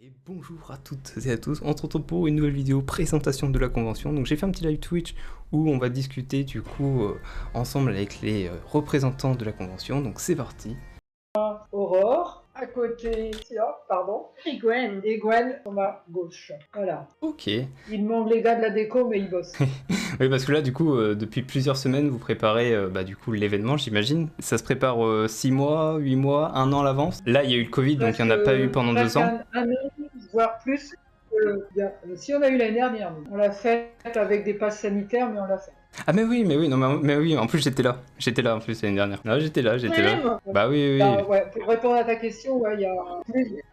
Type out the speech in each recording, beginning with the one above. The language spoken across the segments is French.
Et bonjour à toutes et à tous, on se retrouve pour une nouvelle vidéo présentation de la convention. Donc j'ai fait un petit live Twitch où on va discuter du coup ensemble avec les représentants de la convention, donc c'est parti. Aurore, à côté, pardon, Et Gwen. et Gwen sur ma gauche. Voilà. Ok. Il manque les gars de la déco, mais ils bossent. Oui, parce que là du coup depuis plusieurs semaines vous préparez du coup l'événement, j'imagine. Ça se prépare 6 mois, 8 mois, 1 an à l'avance. Là il y a eu le Covid donc il n'y en a pas eu pendant 2 ans. Un an, voire plus. Si on a eu l'année dernière, nous. On l'a fait avec des passes sanitaires, mais on l'a fait. Ah mais oui, non, mais oui, en plus j'étais là en plus l'année dernière. Ah, j'étais là. Bah oui. Bah, ouais, pour répondre à ta question, ouais, il y a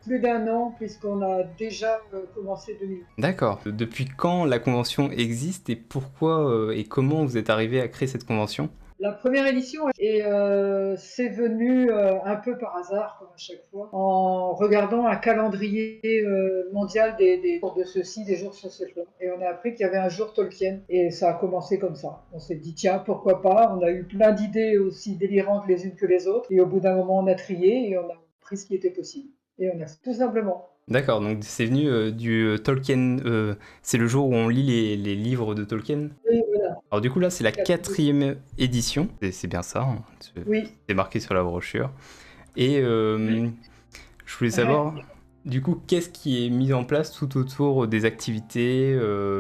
plus d'un an, puisqu'on a déjà commencé 2000. D'accord. Depuis quand la convention existe et pourquoi et comment vous êtes arrivé à créer cette convention? La première édition, c'est venu un peu par hasard, comme à chaque fois, en regardant un calendrier mondial des jours de ceci, des jours sur ce plan. Et on a appris qu'il y avait un jour Tolkien. Et ça a commencé comme ça. On s'est dit, tiens, pourquoi pas. On a eu plein d'idées aussi délirantes les unes que les autres. Et au bout d'un moment, on a trié et on a pris ce qui était possible. Et on a tout simplement. D'accord, donc c'est venu du Tolkien, c'est le jour où on lit les livres de Tolkien. Et voilà. Alors du coup là c'est la 4e édition, et c'est bien ça, hein, Oui. c'est marqué sur la brochure. Et je voulais savoir, du coup, qu'est-ce qui est mis en place tout autour des activités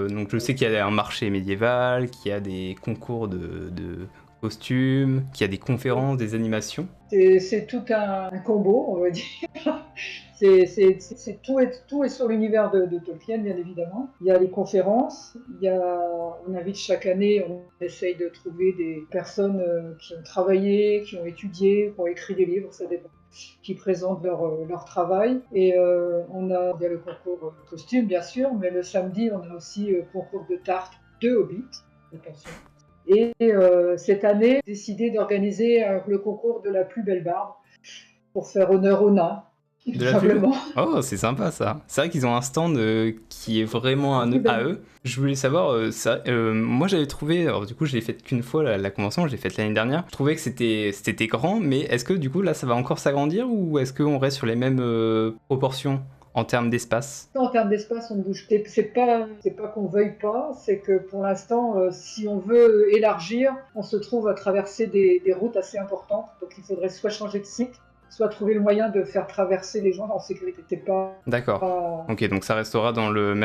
donc je sais qu'il y a un marché médiéval, qu'il y a des concours de costumes, qu'il y a des conférences, des animations. C'est tout un combo, on va dire. Tout est sur l'univers de Tolkien, bien évidemment. Il y a les conférences, on invite chaque année, on essaye de trouver des personnes qui ont travaillé, qui ont étudié, qui ont écrit des livres, ça dépend, qui présentent leur travail. Et il y a le concours costume, bien sûr, mais le samedi, on a aussi le concours de tarte de Hobbit. Attention. Et cette année, j'ai décidé d'organiser le concours de la plus belle barbe pour faire honneur aux nains, tout De la pub? simplement. Oh, c'est sympa ça. C'est vrai qu'ils ont un stand qui est vraiment à eux. Je voulais savoir, moi j'avais trouvé, alors du coup je l'ai faite qu'une fois la convention, je l'ai faite l'année dernière. Je trouvais que c'était grand, mais est-ce que du coup là ça va encore s'agrandir ou est-ce qu'on reste sur les mêmes proportions en termes d'espace? En termes d'espace, on ne bouge pas. C'est pas qu'on veuille pas, c'est que pour l'instant, si on veut élargir, on se trouve à traverser des routes assez importantes. Donc il faudrait soit changer de site, soit trouver le moyen de faire traverser les gens en sécurité. C'est pas. D'accord. Ok, donc ça restera dans la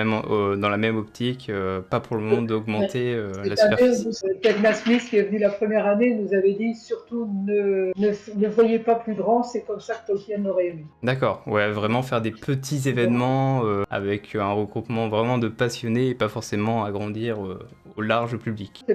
même optique, pas pour le moment d'augmenter la superficie. Ted Smith, qui est venu la première année, nous avait dit surtout ne voyez pas plus grand, c'est comme ça que Tolkien aurait aimé. D'accord, ouais, vraiment faire des petits événements avec un regroupement vraiment de passionnés et pas forcément agrandir au large public.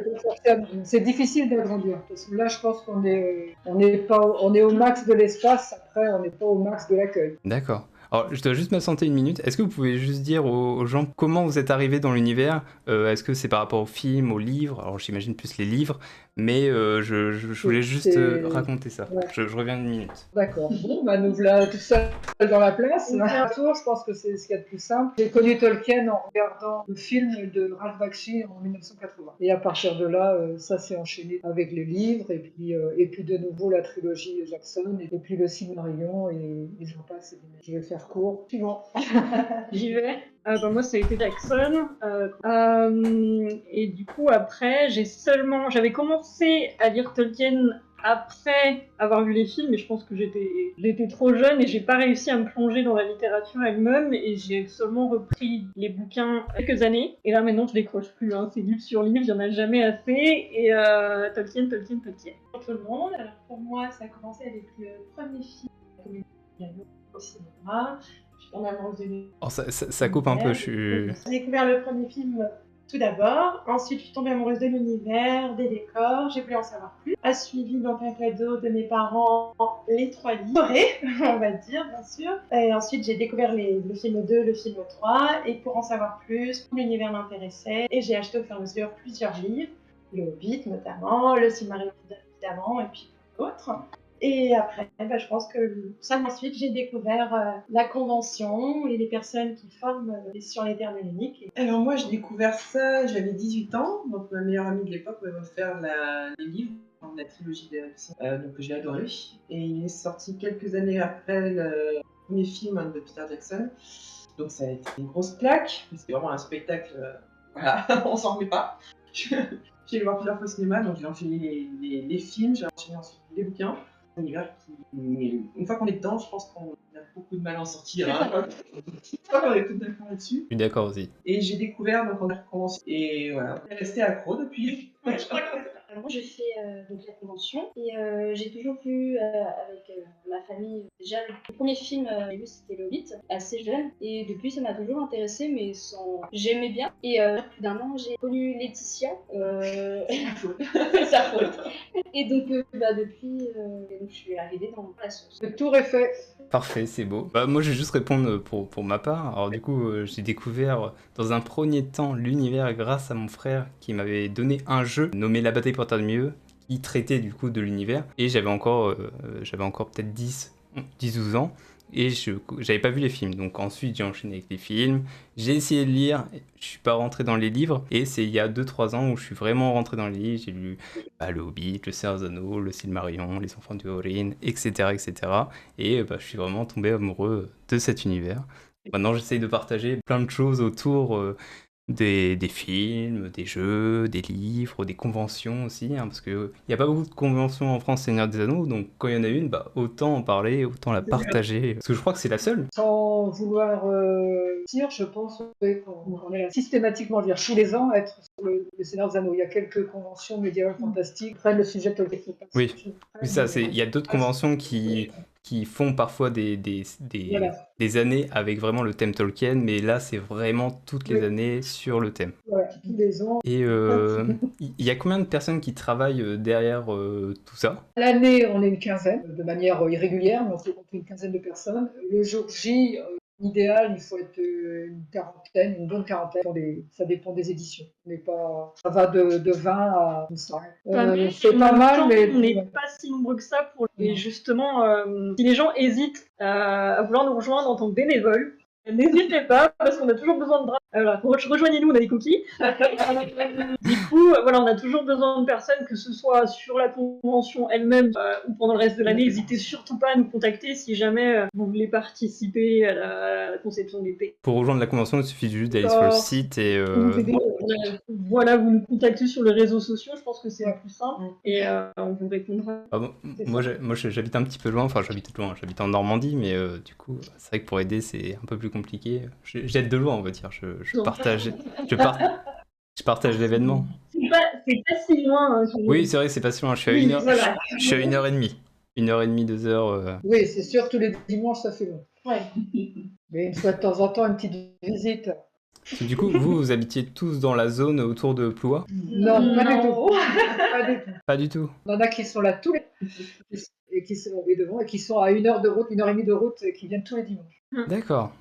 C'est difficile d'agrandir, parce que là je pense qu'on est au max de l'espace, après on n'est pas au max de l'accueil. D'accord. Alors, je dois juste m'absenter une minute. Est-ce que vous pouvez juste dire aux gens comment vous êtes arrivé dans l'univers? Est-ce que c'est par rapport aux films, aux livres? Alors, j'imagine plus les livres, mais je voulais juste raconter ça. Ouais. Je reviens une minute. D'accord. Bon, bah nous voilà tout seul dans la place. Un tour, je pense que c'est ce qu'il y a de plus simple. J'ai connu Tolkien en regardant le film de Ralph Bakshi en 1980. Et à partir de là, ça s'est enchaîné avec les livres, et puis de nouveau la trilogie Jackson, et puis le Silmarillion, et j'en passe. Je vais faire court. Suivant. J'y vais. Moi, ça a été Jackson. Et du coup, après, j'avais commencé à lire Tolkien après avoir vu les films, mais je pense que j'étais trop jeune et j'ai pas réussi à me plonger dans la littérature elle-même, et j'ai seulement repris les bouquins quelques années. Et là, maintenant, je décroche plus. Hein. C'est livre sur livre, il y en a jamais assez. Et Tolkien. Pour tout le monde. Alors pour moi, ça a commencé avec le premier film au cinéma. Je suis tombée amoureuse de lui. Oh, ça coupe un peu, J'ai découvert le premier film tout d'abord. Ensuite, je suis tombée amoureuse de l'univers, des décors. J'ai voulu en savoir plus. A suivi donc un cadeau de mes parents, les 3 livres, on va dire, bien sûr. Et ensuite, j'ai découvert le film 2, le film 3. Et pour en savoir plus, l'univers m'intéressait. Et j'ai acheté au fur et à mesure plusieurs livres. Le Hobbit notamment, le Silmarillion évidemment, et puis d'autres. Et après, je pense que ça, ensuite, j'ai découvert la convention et les personnes qui forment sur les termes uniques. Alors moi, j'ai découvert ça, j'avais 18 ans, donc ma meilleure amie de l'époque m'avait offert les livres, la trilogie de donc que j'ai adoré. Et il est sorti quelques années après le premier film de Peter Jackson. Donc ça a été une grosse claque. C'était vraiment un spectacle. Voilà, on s'en remet pas. J'ai le voir plusieurs fois au cinéma, donc j'ai enchaîné les films, j'ai enchaîné ensuite les bouquins. Un univers qui, une fois qu'on est dedans, je pense qu'on a beaucoup de mal à en sortir. Hein. Je crois qu'on est tous d'accord là-dessus. Je suis d'accord aussi. Et j'ai découvert, donc on a recommencé. Et voilà, on est resté accro depuis. Je crois qu'on est- Moi, j'ai fait donc la convention et j'ai toujours vu avec ma famille. Déjà, le premier film que j'ai vu, c'était Le Hobbit, assez jeune. Et depuis, ça m'a toujours intéressé, mais sans... j'aimais bien. Et plus d'un an, j'ai connu Laetitia. C'est sa faute. Et donc, depuis, donc, je suis arrivée dans la sauce. Le tour est fait. Parfait, c'est beau. Bah, moi, je vais juste répondre pour ma part. Alors, du coup, j'ai découvert dans un premier temps l'univers grâce à mon frère qui m'avait donné un jeu nommé La Bataille pour Terre de Milieu qui traitait du coup de l'univers. Et j'avais encore peut-être 10-12 ans et j'avais pas vu les films. Donc ensuite, j'ai enchaîné avec les films. J'ai essayé de lire, je suis pas rentré dans les livres. Et c'est il y a 2-3 ans où je suis vraiment rentré dans les livres. J'ai lu Le Hobbit, Le Seigneur des Anneaux, Le Silmarillion, Les Enfants du Hórinn, etc. etc. Et je suis vraiment tombé amoureux de cet univers. Maintenant, j'essaye de partager plein de choses autour des films, des jeux, des livres, des conventions aussi, hein, parce qu'il n'y a pas beaucoup de conventions en France Seigneur des Anneaux, donc quand il y en a une, autant en parler, autant la partager, parce que je crois que c'est la seule. Sans vouloir dire, je pense qu'on est systématiquement, je veux dire, tous les ans, à être sur le Seigneur des Anneaux. Il y a quelques conventions médiévales fantastiques qui prennent le sujet de Tolkien. Oui, ça, il y a d'autres conventions qui font parfois Voilà. des années avec vraiment le thème Tolkien, mais là, c'est vraiment toutes les Oui. années sur le thème. Voilà, tous les ans. Et il y a combien de personnes qui travaillent derrière tout ça? L'année, on est une quinzaine, de manière irrégulière, mais on peut compter une quinzaine de personnes. Le jour J, idéal, il faut être une quarantaine, une bonne quarantaine. Ça dépend des éditions. Mais pas, ça va de 20 à 100. C'est pas mal, mais on n'est pas si nombreux que ça. Et justement, si les gens hésitent à vouloir nous rejoindre en tant que bénévoles, n'hésitez pas, parce qu'on a toujours besoin de bras. Voilà, rejoignez-nous, on a des cookies. Du coup, voilà, on a toujours besoin de personnes, que ce soit sur la convention elle-même ou pendant le reste de l'année. N'hésitez surtout pas à nous contacter si jamais vous voulez participer à la conception des thés. Pour rejoindre la convention, il suffit juste d'aller sur le site et... Voilà, vous nous contactez sur les réseaux sociaux, je pense que c'est le plus simple, et on vous répondra. Ah bon, moi, j'habite un petit peu loin, enfin j'habite en Normandie, mais du coup, c'est vrai que pour aider, c'est un peu plus compliqué. J'aide de loin, on va dire, je partage l'événement. C'est pas si loin. Hein, Oui, c'est vrai, c'est pas si loin, je suis à une heure, voilà. je suis à 1h30. 1h30, 2h. Oui, c'est sûr, tous les dimanches, ça fait long. Ouais. Mais une fois de temps en temps, une petite visite. Du coup, vous habitiez tous dans la zone autour de Ploua? Non, pas du tout. Pas du tout. Pas du tout. Il y en a qui sont là tous les et qui sont devant et qui sont à 1 heure de route, 1h30 de route et qui viennent tous les dimanches. D'accord,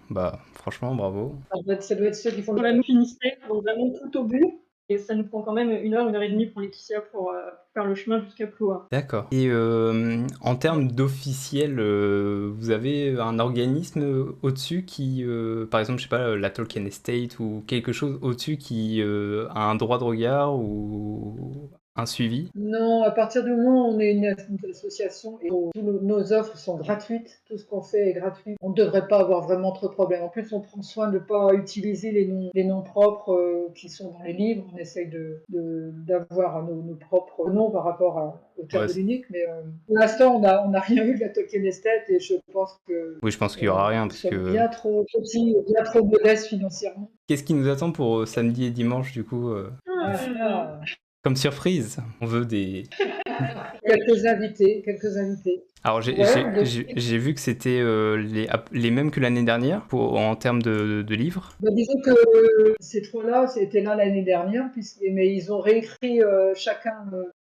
franchement, bravo. Ça doit être ceux qui font Voilà, nous Finistère, donc vraiment tout au bout. Et ça nous prend quand même 1 heure et demie pour Laetitia pour faire le chemin jusqu'à Ploua. D'accord. Et en termes d'officiel, vous avez un organisme au-dessus qui, par exemple, je sais pas, la Tolkien Estate ou quelque chose au-dessus qui a un droit de regard ou un suivi? Non, à partir du moment où on est une association et où nos offres sont gratuites, tout ce qu'on fait est gratuit, on ne devrait pas avoir vraiment trop de problèmes. En plus, on prend soin de ne pas utiliser les noms propres qui sont dans les livres. On essaye d'avoir nos propres noms par rapport au terme de l'unique. Mais pour l'instant, on n'a rien eu de la Tolkien Estate et je pense que... Oui, je pense qu'il n'y aura rien parce que... bien trop petit, bien trop modeste financièrement. Qu'est-ce qui nous attend pour samedi et dimanche, du coup Comme surprise, on veut des... Quelques invités. Alors j'ai vu que c'était les mêmes que l'année dernière en termes de livres. Disons que ces trois-là, c'était là l'année dernière, mais ils ont réécrit chacun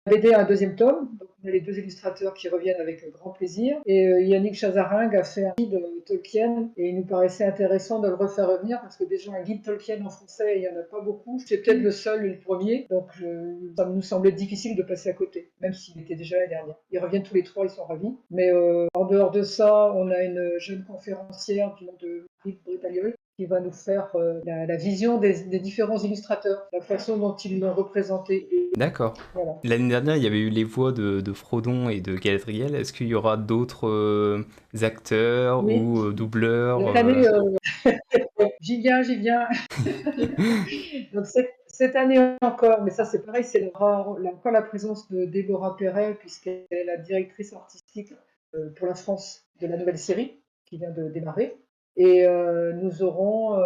la BD à un deuxième tome. Donc on a les deux illustrateurs qui reviennent avec grand plaisir. Et Yannick Chazaring a fait un guide Tolkien et il nous paraissait intéressant de le refaire revenir parce que déjà un guide Tolkien en français, il n'y en a pas beaucoup. C'est peut-être le seul et le premier. Donc ça nous semblait difficile de passer à côté, même s'il était déjà l'année dernière. Ils reviennent tous les trois, ils sont ravis. Mais en dehors de ça, on a une jeune conférencière du nom de Britt Brutaliol qui va nous faire la vision des différents illustrateurs, la façon dont ils l'ont représenté. Et D'accord. voilà. L'année dernière, il y avait eu les voix de Frodon et de Galadriel. Est-ce qu'il y aura d'autres acteurs Oui. ou doubleurs Cette année, j'y viens. Donc cette année encore, mais ça c'est pareil, c'est encore la présence de Déborah Perret, puisqu'elle est la directrice artistique pour la France de la nouvelle série qui vient de démarrer. Et nous aurons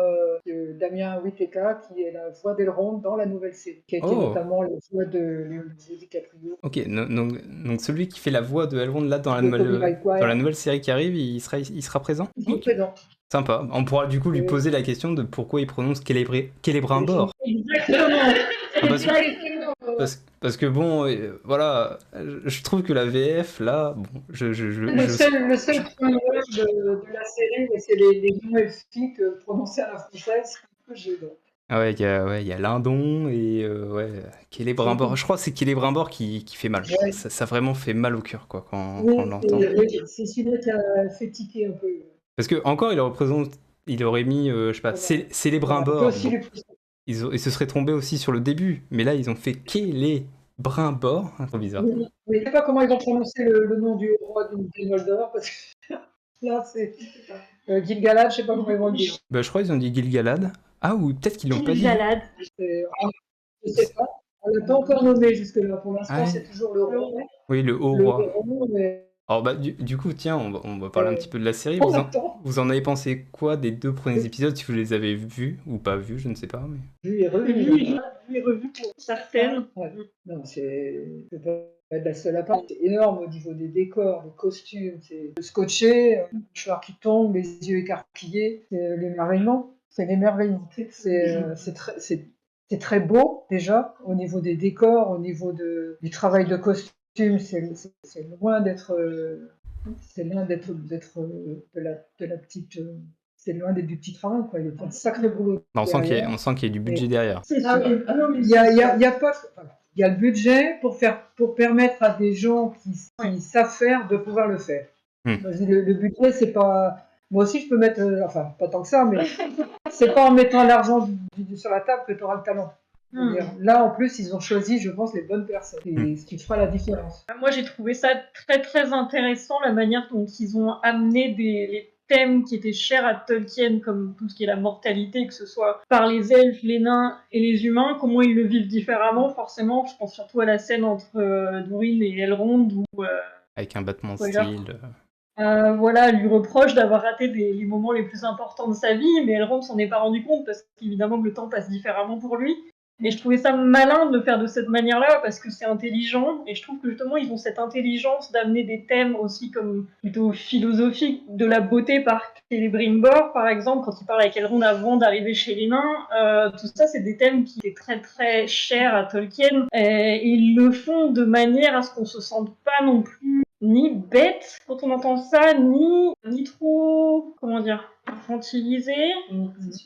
Damien Whittaker qui est la voix d'Elrond dans la nouvelle série, qui a été Oh. notamment la voix de Leonardo DiCaprio. Ok, donc celui qui fait la voix de Elrond là dans la De Tobey Maguire. nouvelle série qui arrive, il sera présent. Il est présent. Sympa. On pourra du coup lui poser la question de pourquoi il prononce Celebrimbor. Exactement. Parce que bon, voilà, je trouve que la VF là, bon, Le seul point noir de la série, c'est les noms elfiques prononcés à la française, que j'ai donc. Ah ouais, il y a Lindon et ouais, Celebrimbor. Je crois que c'est Celebrimbor qui fait mal. Ouais. Ça vraiment fait mal au cœur quoi quand Oui, on l'entend. c'est celui-là qui a fait tiquer un peu. Parce que encore il aurait mis, je sais pas, Celebrimbor. Aussi Bon, les plus- ils se seraient trompés aussi sur le début, mais là ils ont fait Celebrimbor, trop bizarre. Oui, je ne sais pas comment ils vont prononcer le nom du roi du Noldor, parce que là c'est Gil-galad, je ne sais pas comment ils vont le dire. Bah, je crois qu'ils ont dit Gil-galad. Ah, ou peut-être qu'ils l'ont pas dit. Galade. Je ne sais pas. On l'a pas encore nommé jusque-là. Pour l'instant, Ouais. c'est toujours le roi. Oui, le haut Le roi. roi, mais Alors bah du coup, tiens, on va parler un petit peu de la série. on attend. Vous en avez pensé quoi des 2 premiers épisodes, si vous les avez vus ou pas vus, je ne sais pas. Mais... Vu et revu. Vu et revu pour certaines. Ouais. Non, c'est pas de la seule à part. C'est énorme au niveau des décors, des costumes. C'est scotché, le mouchoir qui tombe, les yeux écarquillés. C'est l'émerveillement. C'est l'émerveillement. C'est très beau déjà au niveau des décors, au niveau du travail de costume. C'est loin d'être de la petite. C'est loin d'être du petit travail, quoi. Il y a un sacré boulot. on sent qu'il y derrière. a du budget derrière. C'est Ah, sûr. il y a pas. Il y a le budget pour permettre à des gens qui savent faire de pouvoir le faire. Le budget, c'est pas. Moi aussi, je peux mettre. Enfin, pas tant que ça, mais c'est pas en mettant l'argent sur la table que tu auras le talent. Je veux dire, là, en plus, ils ont choisi, je pense, les bonnes personnes. Et ce qui fera la différence. Moi, j'ai trouvé ça très très intéressant, la manière dont ils ont amené les thèmes qui étaient chers à Tolkien, comme tout ce qui est la mortalité, que ce soit par les elfes, les nains et les humains, comment ils le vivent différemment, forcément. Je pense surtout à la scène entre Durin et Elrond, où Avec un battement de Voilà. style. voilà, lui reproche d'avoir raté les moments les plus importants de sa vie, mais Elrond s'en est pas rendu compte, parce qu'évidemment que le temps passe différemment pour lui. Et je trouvais ça malin de le faire de cette manière-là, parce que c'est intelligent, et je trouve que justement ils ont cette intelligence d'amener des thèmes aussi comme plutôt philosophiques, de la beauté par Celebrimbor, par exemple, quand il parle avec Elrond avant d'arriver chez les nains. Tout ça, c'est des thèmes qui étaient très très chers à Tolkien, et ils le font de manière à ce qu'on se sente pas non plus ni bête quand on entend ça, ni trop, comment dire, infantilisé.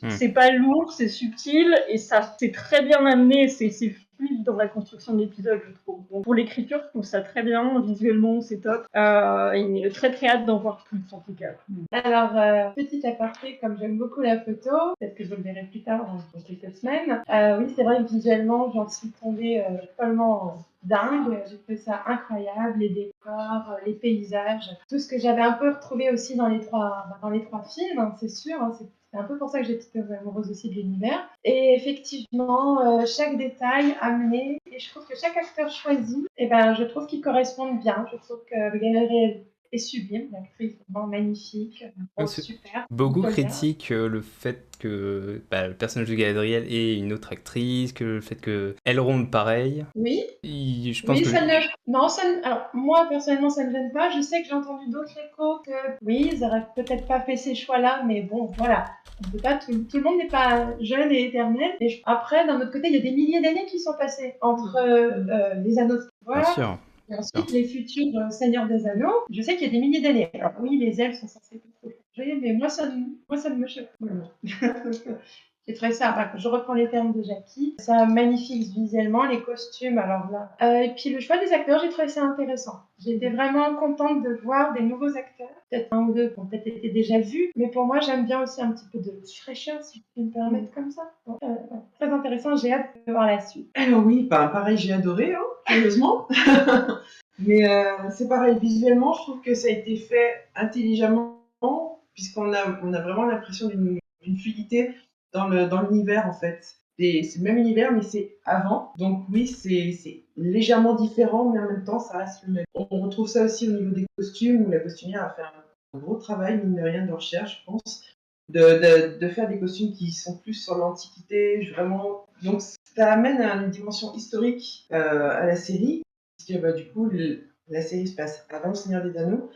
C'est pas lourd, c'est subtil, et ça c'est très bien amené, c'est fluide dans la construction de l'épisode, je trouve. Donc, pour l'écriture, je trouve ça très bien, visuellement c'est top, et j'ai très très hâte d'en voir plus en tout cas. Alors, petit aparté, comme j'aime beaucoup la photo, peut-être que je le verrai plus tard dans quelques semaines. Oui, c'est vrai que visuellement, j'en suis tombée follement dingue. J'ai trouvé ça incroyable, les décors, les paysages, tout ce que j'avais un peu retrouvé aussi dans les trois films, hein, c'est sûr. Hein, c'est un peu pour ça que j'étais amoureuse aussi de l'univers. Et effectivement, chaque détail amené, et je trouve que chaque acteur choisi, je trouve qu'ils correspondent bien. Je trouve que le Galadriel est sublime, l'actrice est vraiment magnifique, super. Beaucoup Voilà. critiquent le fait que le personnage de Galadriel ait une autre actrice, que le fait que Elrond pareil. Oui. Je pense Oui, que alors moi personnellement ça ne me gêne pas. Je sais que j'ai entendu d'autres échos que oui, ils auraient peut-être pas fait ces choix-là, mais bon, voilà. On peut pas tout le monde n'est pas jeune et éternel. Et après, d'un autre côté, il y a des milliers d'années qui sont passées entre les anneaux. Voilà. bien sûr. Et ensuite, les futurs Seigneurs des Anneaux, je sais qu'il y a des milliers d'années. Alors oui, les elfes sont censés pas trop changer, mais moi ça ne me choque pas. J'ai trouvé ça, bah, je reprends les termes de Jackie, ça magnifique visuellement, les costumes, alors là. Et puis le choix des acteurs, j'ai trouvé ça intéressant. J'étais vraiment contente de voir des nouveaux acteurs, peut-être un ou deux qui ont peut-être été déjà vus, mais pour moi, j'aime bien aussi un petit peu de fraîcheur, si je peux me permettre comme ça. Donc, ouais, très intéressant, j'ai hâte de voir la suite. Alors oui, bah, pareil, j'ai adoré, hein, curieusement. Mais c'est pareil, visuellement, je trouve que ça a été fait intelligemment, puisqu'on on a vraiment l'impression d'une fluidité dans l'univers, en fait. C'est le même univers, mais c'est avant. Donc oui, c'est légèrement différent, mais en même temps, ça reste le même. On retrouve ça aussi au niveau des costumes, où la costumière a fait un gros travail, mine de rien, de recherche, je pense, de faire des costumes qui sont plus sur l'Antiquité, vraiment. Donc ça amène à une dimension historique à la série, puisque bah, du coup, la série se passe avant le Seigneur des Anneaux,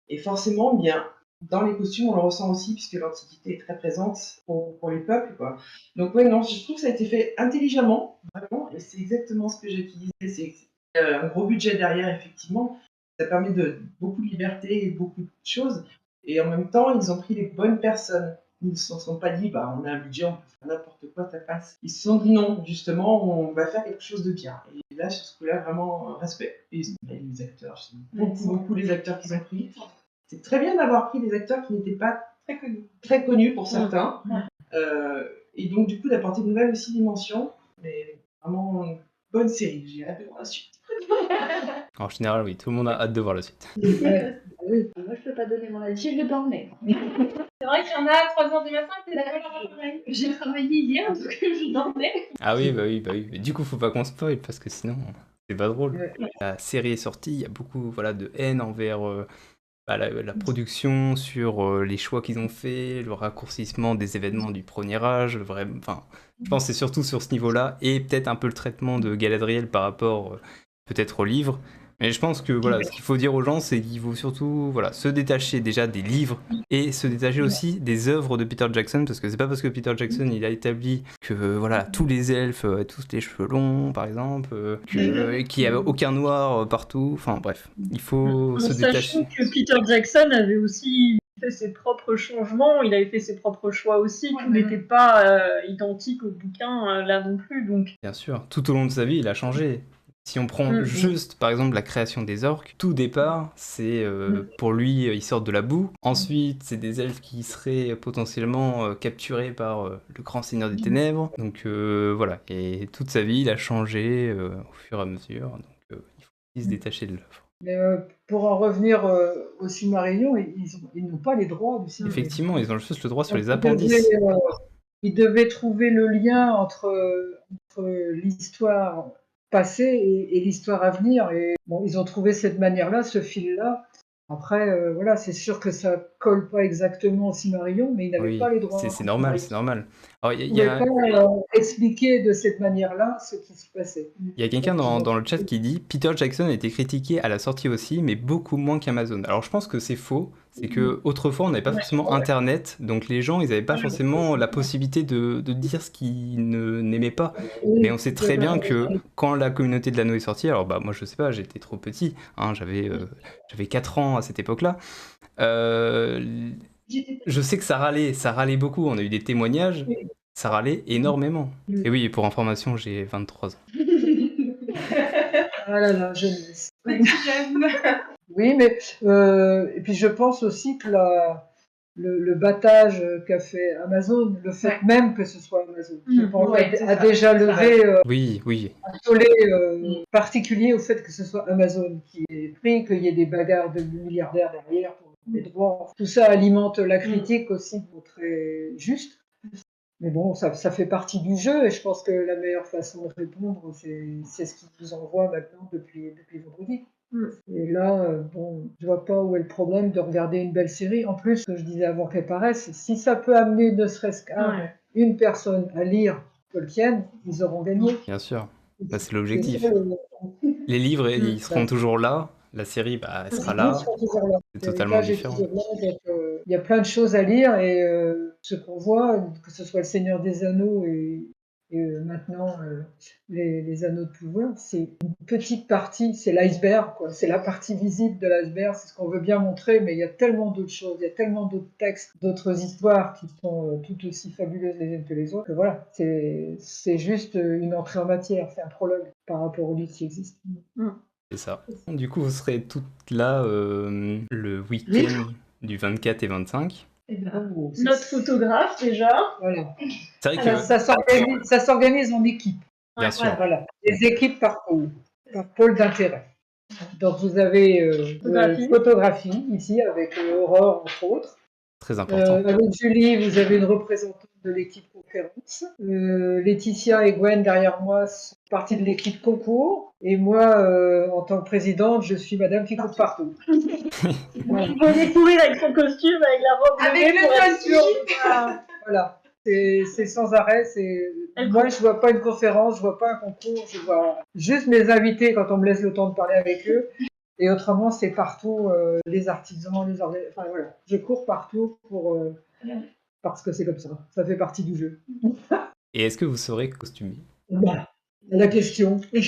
et forcément, bien, dans les costumes, on le ressent aussi, puisque l'Antiquité est très présente pour les peuples, quoi. Donc ouais, non, je trouve que ça a été fait intelligemment, vraiment, et c'est exactement ce que j'ai utilisé. C'est un gros budget derrière, effectivement. Ça permet de beaucoup de liberté et beaucoup de choses, et en même temps, ils ont pris les bonnes personnes. Ils ne se sont pas dit, bah, on a un budget, on peut faire n'importe quoi, ça passe. Ils se sont dit non, justement, on va faire quelque chose de bien. Et là, sur ce coup-là, vraiment, respect. Et les acteurs, j'aime beaucoup les acteurs qu'ils ont pris. C'est très bien d'avoir pris des acteurs qui n'étaient pas très connus pour certains. Et donc, du coup, d'apporter une nouvelle aussi dimension. Mais vraiment, une bonne série. J'ai hâte de voir la suite. En général, oui, tout le monde a hâte de voir la suite. Ouais. Oui. Moi, je peux pas donner mon avis, je l'ai pas emmené. C'est vrai qu'il y en a à 3h du matin, t'es d'accord avec J'ai travaillé hier, donc je dormais. Ah oui, bah oui, bah oui. Mais du coup, faut pas qu'on spoil parce que sinon, c'est pas drôle. Ouais. La série est sortie, il y a beaucoup voilà, de haine envers bah, la production, sur les choix qu'ils ont fait, le raccourcissement des événements du premier âge, enfin, je pense que c'est surtout sur ce niveau-là, et peut-être un peu le traitement de Galadriel par rapport peut-être au livre. Mais je pense que voilà, ce qu'il faut dire aux gens, c'est qu'il faut surtout voilà, se détacher déjà des livres et se détacher aussi des œuvres de Peter Jackson, parce que c'est pas parce que Peter Jackson il a établi que voilà, tous les elfes aient tous les cheveux longs, par exemple, qu'il n'y avait aucun noir partout, enfin bref, il faut se détacher. Sachant que Peter Jackson avait aussi fait ses propres changements, il avait fait ses propres choix aussi, tout n'était pas identique au bouquin là non plus. Donc. Bien sûr, tout au long de sa vie, il a changé. Si on prend juste, par exemple, la création des orques, tout départ, c'est pour lui, ils sortent de la boue. Ensuite, c'est des elfes qui seraient potentiellement capturés par le grand seigneur des ténèbres. Donc voilà, et toute sa vie, il a changé au fur et à mesure. Donc il faut aussi se détacher de l'œuvre. Mais pour en revenir au Silmarillion, ils n'ont pas les droits du Silmarillion. Effectivement, ils ont juste le droit sur Donc, les appendices. Ils devaient trouver le lien entre l'histoire passée et l'histoire à venir. Et bon, ils ont trouvé cette manière-là, ce fil-là. Après, voilà, c'est sûr que ça colle pas exactement au Silmarillion, mais ils n'avaient Oui, pas les droits. c'est normal, c'est normal. Alors, Ils ne pouvaient pas expliquer de cette manière-là ce qui se passait. Il y a quelqu'un dans le chat qui dit « Peter Jackson a été critiqué à la sortie aussi, mais beaucoup moins qu'Amazon ». Alors je pense que c'est faux, c'est que autrefois on n'avait pas forcément Internet, donc les gens ils n'avaient pas forcément la possibilité de dire ce qu'ils n'aimaient pas. Mais on sait très bien que quand la communauté de l'anneau est sortie, alors bah moi je sais pas, j'étais trop petit, hein, j'avais 4 ans à cette époque-là, je sais que ça râlait beaucoup, on a eu des témoignages, ça râlait énormément. Et oui, pour information, j'ai 23 ans. Ah là là, jeunesse. Oui, mais et puis je pense aussi que le battage qu'a fait Amazon, le fait même que ce soit Amazon, je pense, a déjà levé un tollé particulier au fait que ce soit Amazon qui ait pris, qu'il y ait des bagarres de milliardaires derrière pour les droits. Tout ça alimente la critique aussi, très juste. Mais bon, ça fait partie du jeu et je pense que la meilleure façon de répondre, c'est ce qu'ils nous envoient maintenant depuis vendredi. Et là, bon, je vois pas où est le problème de regarder une belle série. En plus, ce que je disais avant qu'elle paraisse, si ça peut amener ne serait-ce qu'une personne à lire Tolkien, ils auront gagné. Bien sûr, bah, c'est l'objectif. Les livres, ils seront toujours là. La série, bah, elle sera là. C'est totalement différent. Il y a plein de choses à lire et ce qu'on voit, que ce soit Le Seigneur des Anneaux et et maintenant les anneaux de pouvoir, c'est une petite partie, c'est l'iceberg, quoi. C'est la partie visible de l'iceberg, c'est ce qu'on veut bien montrer, mais il y a tellement d'autres choses, il y a tellement d'autres textes, d'autres histoires qui sont tout aussi fabuleuses les unes que les autres, que voilà, c'est juste une entrée en matière, c'est un prologue par rapport au livre qui existe. C'est ça. Du coup, vous serez toutes là le week-end du 24 et 25. Oh, Notre photographe déjà. Voilà. C'est vrai que, Ça s'organise en équipe. bien sûr, Voilà, les équipes par pôle d'intérêt. Donc vous avez photographie ici avec Aurore entre autres. très important. Avec Julie, vous avez une représentante de l'équipe conférence. Laetitia et Gwen derrière moi sont partie de l'équipe concours. Et moi, en tant que présidente, je suis madame qui court partout. Voilà. Il venait courir avec son costume, avec la robe Avec levée le pour être costume. sûr. Voilà. C'est sans arrêt. Moi, je vois pas une conférence, je vois pas un concours, je vois juste mes invités quand on me laisse le temps de parler avec eux. Et autrement, c'est partout les artisans, enfin voilà, je cours partout parce que c'est comme ça. Ça fait partie du jeu. Et est-ce que vous serez costumé? Voilà. La question. Une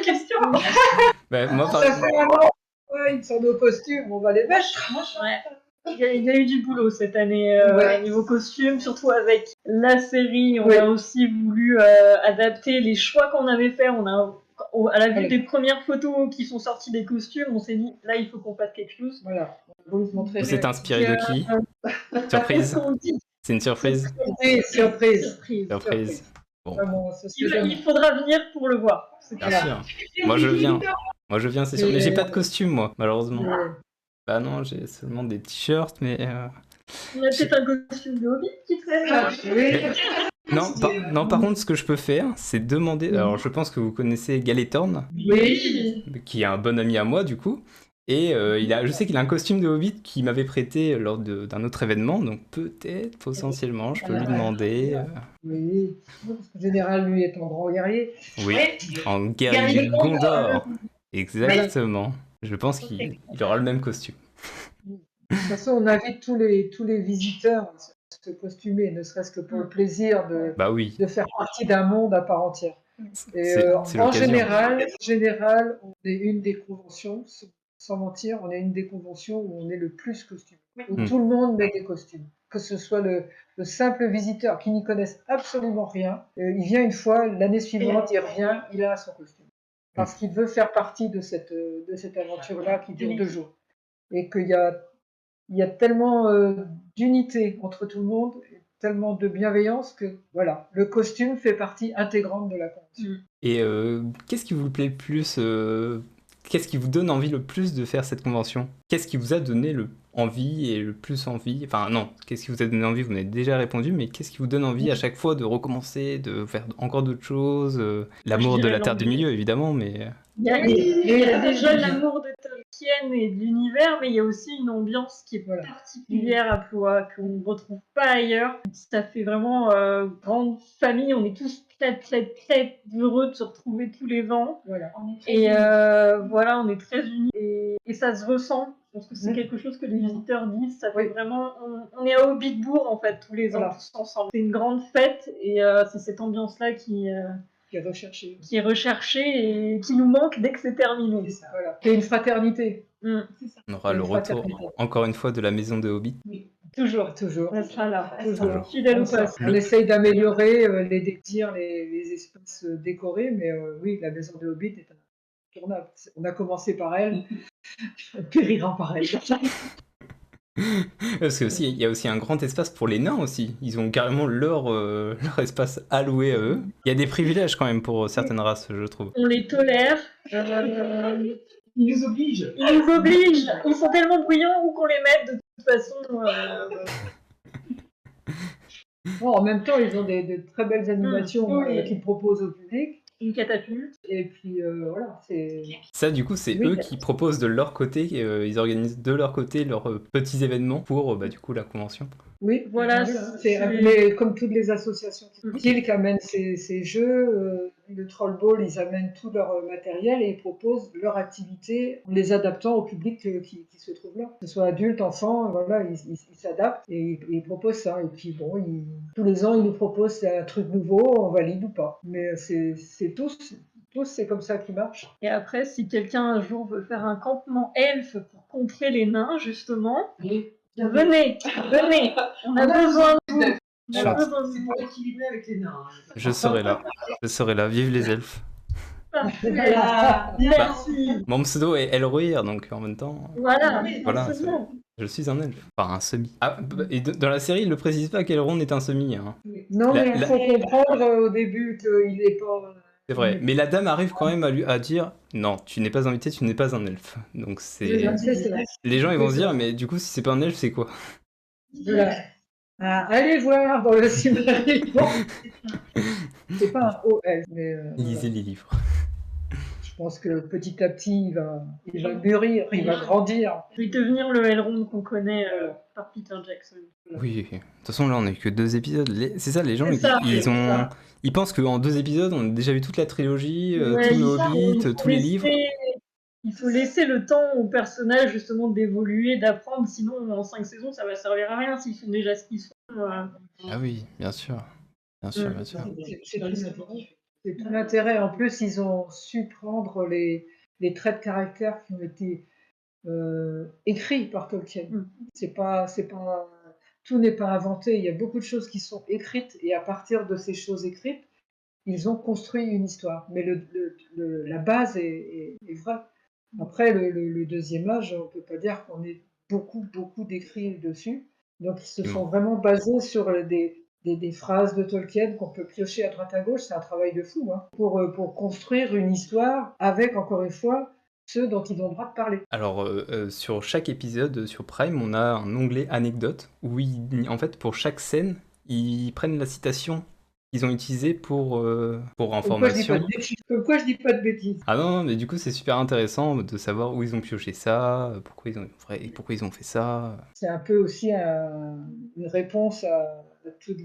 question. Moi, par Ça fait un an. Ouais, ils sont nos costumes, on va les mettre. Ouais. Il y a eu du boulot cette année Ouais. niveau costume, surtout avec la série. On Ouais. a aussi voulu adapter les choix qu'on avait fait. À la vue Ouais. des premières photos qui sont sorties des costumes, on s'est dit là il faut qu'on fasse quelque chose. Voilà. On va vous montrer. vous êtes inspiré de qui? Surprise? C'est une surprise? Surprise. Surprise. Bon, Vraiment, ce serait Il faudra venir pour le voir. bien sûr. Moi, je viens. C'est sûr. Mais j'ai pas de costume, moi, malheureusement. Ouais. Bah non, j'ai seulement des t-shirts, mais... On a peut-être un costume de Hobbit qui traîne. Oui. Non, par contre, ce que je peux faire, c'est demander... Alors, je pense que vous connaissez Galetorn, Oui. qui est un bon ami à moi, du coup. Et je sais qu'il a un costume de Hobbit qu'il m'avait prêté lors d'un autre événement, donc peut-être, potentiellement, je peux lui demander... Oui. Parce qu'en général, lui est un grand guerrier. Oui, en guerrier de Gondor. Exactement. Je pense qu'il aura le même costume. De toute façon, on invite tous les visiteurs à se costumer, ne serait-ce que pour le plaisir Bah oui, de faire partie d'un monde à part entière. Et c'est en l'occasion. général, on est une des conventions, sans mentir, on est une des conventions où on est le plus costumé, où tout le monde met des costumes. Que ce soit le simple visiteur qui n'y connaisse absolument rien, il vient une fois, l'année suivante, il revient, il a son costume. Parce qu'il veut faire partie de cette aventure-là qui dure 2 jours. Et qu'il y a tellement d'unité entre tout le monde, et tellement de bienveillance que voilà, le costume fait partie intégrante de la convention. Et qu'est-ce qui vous plaît le plus qu'est-ce qui vous donne envie le plus de faire cette convention? Qu'est-ce qui vous a donné envie et le plus envie? Enfin non, qu'est-ce qui vous a donné envie? Vous m'avez déjà répondu, mais qu'est-ce qui vous donne envie à chaque fois de recommencer, de faire encore d'autres choses? L'amour de la Terre du Milieu, évidemment, mais... Il y a déjà l'amour de Tolkien et de l'univers, mais il y a aussi une ambiance qui est particulière à Ploie, qu'on ne retrouve pas ailleurs. Ça fait vraiment grande famille, on est tous très très très heureux de se retrouver tous les ans. Voilà. Et voilà, on est très unis et ça se ressent. Je pense que c'est quelque chose que les visiteurs disent. Ça fait vraiment, on est à Hobbitbourg en fait tous les ans tous ensemble. C'est une grande fête et c'est cette ambiance-là qui est recherchée et qui nous manque dès que c'est terminé. C'est ça, voilà. C'est une fraternité. On aura le retour, encore une fois, de la maison de Hobbit. Toujours. On sera là. Toujours. Fidèle au poste. On essaye d'améliorer les désirs, les espaces décorés, mais oui, la maison de Hobbit est incontournable. On a commencé par elle, on périra par elle. Parce que il y a aussi un grand espace pour les nains aussi. Ils ont carrément leur espace alloué à eux. Il y a des privilèges quand même pour certaines races, je trouve. On les tolère. Ils nous obligent. Ils sont tellement bruyants où qu'on les mette de toute façon. Bon, en même temps, ils ont de très belles animations qu'ils proposent au public. Une catapulte. Et puis voilà, c'est... Ça, du coup, c'est eux qui proposent de leur côté, ils organisent de leur côté leurs petits événements pour, du coup, la convention. Oui, Voilà, mais comme toutes les associations qui amènent ces jeux, le Troll Ball, ils amènent tout leur matériel et ils proposent leur activité en les adaptant au public qui se trouve là. Que ce soit adulte, enfant, voilà, ils s'adaptent et ils proposent ça. Et puis bon, tous les ans, ils nous proposent un truc nouveau, on valide ou pas. Mais c'est tous, c'est comme ça qui marche. Et après, si quelqu'un un jour veut faire un campement elfe pour contrer les nains, justement, venez, on a besoin de vous. On a besoin de C'est vous. pour équilibrer avec les nains. Je serai là, vive les elfes. Voilà. Merci. Mon pseudo est Elrohir, donc en même temps, Voilà, Voilà, forcément. je suis un elfe. Enfin, un semi. Ah, et dans la série, il ne précise pas qu'Elrond est un semi. Hein. Non, La- mais il la- faut comprendre au début qu'il n'est pas... C'est vrai. Mais la dame arrive quand même à dire non, tu n'es pas invité, tu n'es pas un elfe. Donc c'est. Les gens ils vont se dire mais du coup si c'est pas un elfe c'est quoi? Voilà. Ah, allez voir dans le Silmarillion. C'est pas un haut elfe, mais Lisez les livres. je pense que petit à petit il va mûrir, il va grandir. Il va devenir le Elrond qu'on connaît par Peter Jackson. Oui. De toute façon là on a eu que 2 épisodes. C'est ça les gens C'est ça, ils pensent qu'en 2 épisodes on a déjà vu toute la trilogie, Ouais, tous les il faut hobbits, tous les livres. Il faut laisser le temps aux personnages justement d'évoluer, d'apprendre, sinon en 5 saisons ça va servir à rien s'ils sont déjà ce qu'ils sont. Ah oui, bien sûr. Bien sûr. C'est tout l'intérêt. En plus, ils ont su prendre les traits de caractère qui ont été écrits par Tolkien. Tout n'est pas inventé. Il y a beaucoup de choses qui sont écrites et à partir de ces choses écrites, ils ont construit une histoire. Mais la base est vraie. Après, le deuxième âge, on ne peut pas dire qu'on ait beaucoup d'écrits dessus. Donc, ils se sont vraiment basés sur des phrases de Tolkien qu'on peut piocher à droite à gauche. C'est un travail de fou, hein, pour construire une histoire avec, encore une fois, ceux dont ils ont le droit de parler. Alors, sur chaque épisode sur Prime, on a un onglet anecdote où, en fait, pour chaque scène, ils prennent la citation qu'ils ont utilisée pour information. Pourquoi je dis pas de bêtises. Ah non, mais du coup, c'est super intéressant de savoir où ils ont pioché ça, pourquoi ils ont fait ça. C'est un peu aussi une réponse à tous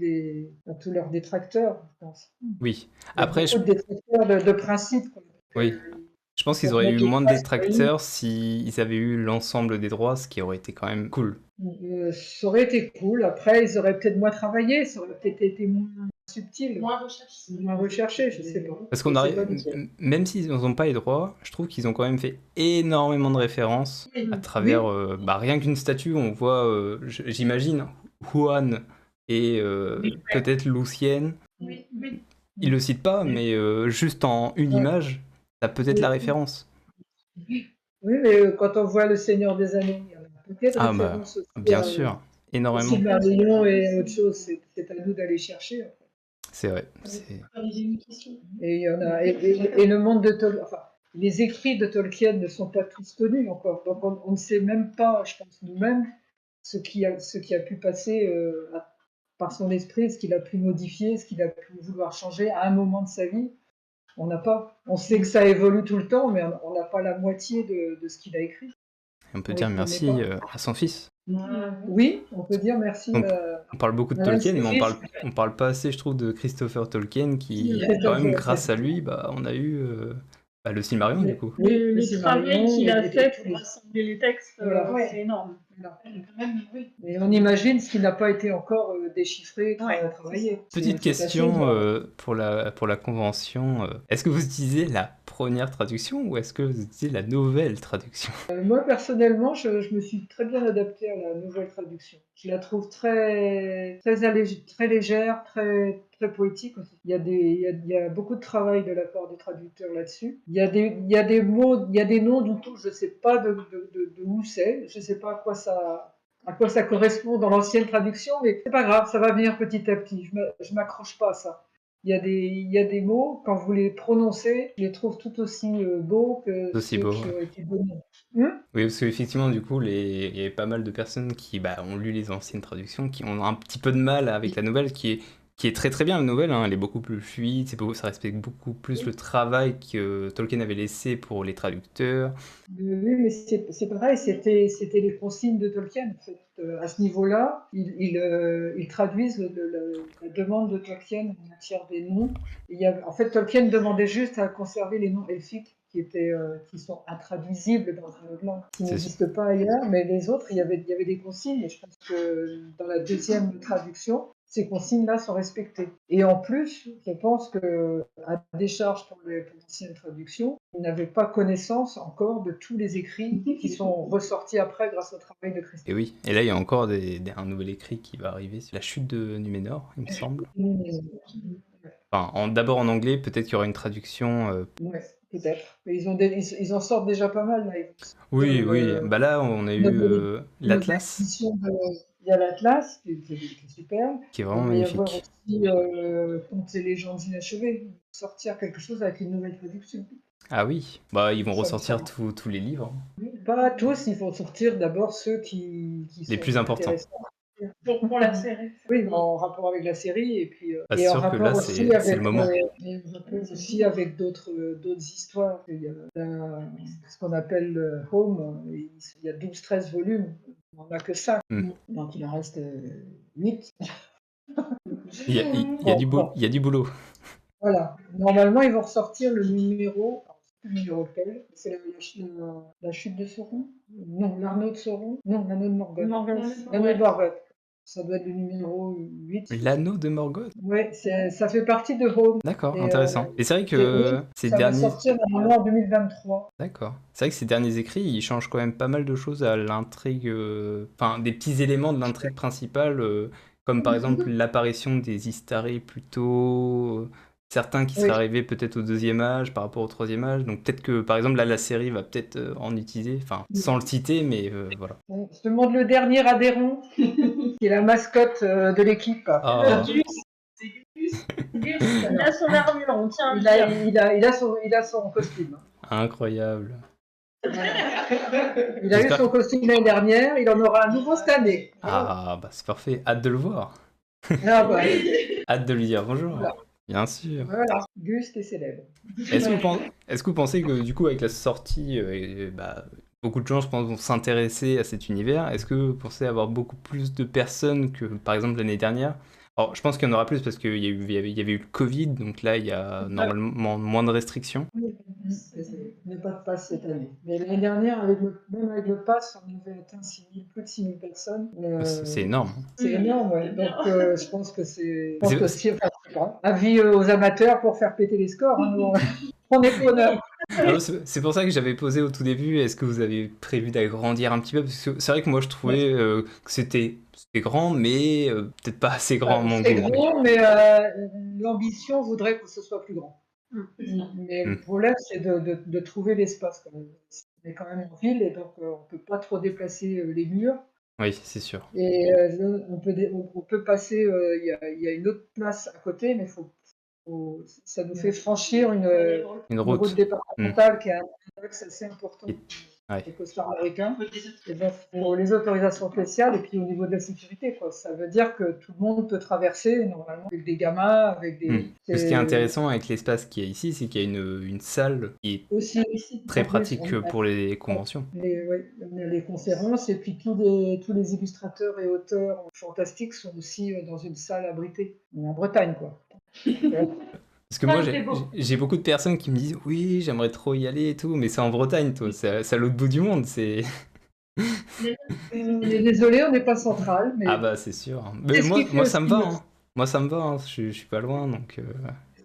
leurs détracteurs, je pense. Oui. Il y a Après, beaucoup de détracteurs de principe. Oui. Je pense qu'ils auraient eu moins de détracteurs s'ils avaient eu l'ensemble des droits, ce qui aurait été quand même cool. Ça aurait été cool. Après, ils auraient peut-être moins travaillé, ça aurait peut-être été moins subtil. Moins recherché, je sais pas. Parce qu'on arrive, même s'ils n'ont pas les droits, je trouve qu'ils ont quand même fait énormément de références à travers rien qu'une statue. On voit, j'imagine, Juan et peut-être Lucienne. Ils le citent pas, mais juste en une image, ça peut être la référence. Oui, mais quand on voit Le Seigneur des Anneaux, il y a peut-être référence aussi. Bien sûr, énormément. Silmarillion et autre chose, c'est à nous d'aller chercher. En fait. C'est vrai. Et il y en a. Et le monde de Tolkien. Enfin, les écrits de Tolkien ne sont pas tous connus encore. Donc on ne sait même pas, je pense nous-mêmes, ce qui a pu passer par son esprit, ce qu'il a pu modifier, ce qu'il a pu vouloir changer à un moment de sa vie. On n'a pas. On sait que ça évolue tout le temps, mais on n'a pas la moitié de ce qu'il a écrit. On peut dire merci à son fils. Oui, on peut dire merci. On parle beaucoup de Tolkien, mais on parle pas assez, je trouve, de Christopher Tolkien, qui, quand même, grâce à lui, on a eu le Silmarillion, du coup. Le travail qu'il a fait pour rassembler les textes, c'est énorme. Et on imagine ce qui n'a pas été encore déchiffré, travaillé. Petite question pour la convention. Est-ce que vous utilisez la première traduction ou est-ce que vous utilisez la nouvelle traduction? Moi, personnellement, je me suis très bien adaptée à la nouvelle traduction. Je la trouve très légère, très poétique aussi. Il y a beaucoup de travail de la part des traducteurs là-dessus. Il y a des mots, il y a des noms du tout, je ne sais pas de où c'est, je ne sais pas à quoi ça correspond dans l'ancienne traduction, mais c'est pas grave, ça va venir petit à petit. Je m'accroche pas à ça. Il y a des mots, quand vous les prononcez, je les trouve tout aussi beaux que ceux qui ont été donnés. Oui, parce qu'effectivement, du coup, il y a pas mal de personnes qui ont lu les anciennes traductions, qui ont un petit peu de mal avec la nouvelle, qui est qui est très très bien la nouvelle, hein, elle est beaucoup plus fluide, ça respecte beaucoup plus le travail que Tolkien avait laissé pour les traducteurs. Oui, mais c'est pareil, c'était les consignes de Tolkien. En fait. À ce niveau-là, ils traduisent la demande de Tolkien en matière des noms. En fait, Tolkien demandait juste à conserver les noms elfiques qui sont intraduisibles dans une autre langue, qui n'existent pas ailleurs, mais les autres, il y avait des consignes, et je pense que dans la deuxième traduction, ces consignes-là sont respectées. Et en plus, je pense que, à décharge pour l'ancienne traduction, ils n'avaient pas connaissance encore de tous les écrits qui sont ressortis après grâce au travail de Christophe. Et oui, et là il y a encore un nouvel écrit qui va arriver, c'est la chute de Numénor, il me semble. Enfin, d'abord en anglais, peut-être qu'il y aura une traduction. Ouais, peut-être. Mais ils en sortent déjà pas mal là. Oui, bah là on a eu l'Atlas. Il y a l'Atlas qui est super. Qui est vraiment Il va y avoir magnifique. aussi Contes et légendes inachevées. Sortir quelque chose avec une nouvelle traduction. Ah oui, bah ils vont Ça, ressortir tous les livres. Pas tous, ils vont sortir d'abord ceux qui Les sont plus importants. intéressants. Pour la série. Oui, en rapport avec la série et puis C'est et en sûr que rapport là, aussi c'est le moment. aussi avec d'autres histoires. Il y a ce qu'on appelle Home, il y a 12-13 volumes, on n'en a que 5, donc il en reste 8. Il y a du boulot. Voilà, normalement ils vont ressortir le numéro, alors, je sais plus le numéro lequel, c'est la chute de Sauron. Non, l'Arnaud de Sauron. Non, l'Anneau de Morgoth. L'Anneau de Morgoth. Ça doit être le numéro 8. L'anneau de Morgoth. Ouais, ça fait partie de Home. D'accord, Et, intéressant. Et c'est vrai que ces ça va derniers. sortir normalement en 2023. D'accord. C'est vrai que ces derniers écrits, ils changent quand même pas mal de choses à l'intrigue. Enfin, des petits éléments de l'intrigue principale, comme par exemple l'apparition des Istari plutôt. Certains qui seraient arrivés peut-être au 2e âge par rapport au 3e âge. Donc peut-être que par exemple là la série va peut-être en utiliser, enfin sans le citer, mais voilà. Je te montre le dernier adhérent, qui est la mascotte de l'équipe. Ah. Il a son armure, on tient à le dire. Il a son costume. Incroyable. Il a eu son costume l'année dernière, il en aura un nouveau cette année. Ah bah c'est parfait, hâte de le voir. Ah, bah, Hâte de lui dire bonjour. Voilà. Bien sûr. Voilà, Gust est célèbre. Est-ce que vous pensez que du coup avec la sortie, beaucoup de gens je pense vont s'intéresser à cet univers. Est-ce que vous pensez avoir beaucoup plus de personnes que par exemple l'année dernière? Alors je pense qu'il y en aura plus parce qu'il y avait eu le Covid, donc là il y a normalement moins de restrictions. Il n'y a pas de pass cette année. Mais l'année dernière, même avec le pass, on avait atteint plus de 6000 personnes. C'est énorme. C'est énorme, ouais. Donc je pense que c'est. Avis aux amateurs pour faire péter les scores. Hein, on est preneurs. C'est pour ça que j'avais posé au tout début, est-ce que vous avez prévu d'agrandir un petit peu? Parce que c'est vrai que moi je trouvais que c'était grand, mais peut-être pas assez grand à mon goût. C'est grand, mais l'ambition voudrait que ce soit plus grand. Mais le problème, c'est de trouver l'espace. On est quand même en ville, et donc on ne peut pas trop déplacer les murs. Oui, c'est sûr. Et on peut passer, il y a une autre place à côté, mais ça nous fait franchir une route départementale qui a un axe assez important. Les costards américains, pour les autorisations spéciales, et puis au niveau de la sécurité, quoi. Ça veut dire que tout le monde peut traverser normalement avec des gamins, avec des. Ce qui est intéressant avec l'espace qu'il y a ici, c'est qu'il y a une salle qui est aussi très pratique pour les conventions. Les conférences, et puis tous les illustrateurs et auteurs fantastiques sont aussi dans une salle abritée. On est en Bretagne, quoi. Parce que moi, j'ai beaucoup de personnes qui me disent oui, j'aimerais trop y aller et tout, mais c'est en Bretagne, toi, c'est à l'autre bout du monde, c'est. Désolé, on n'est pas central. Mais... Ah bah c'est sûr. Mais moi ça me va. Hein. Moi ça me va. Hein. Je suis pas loin, donc.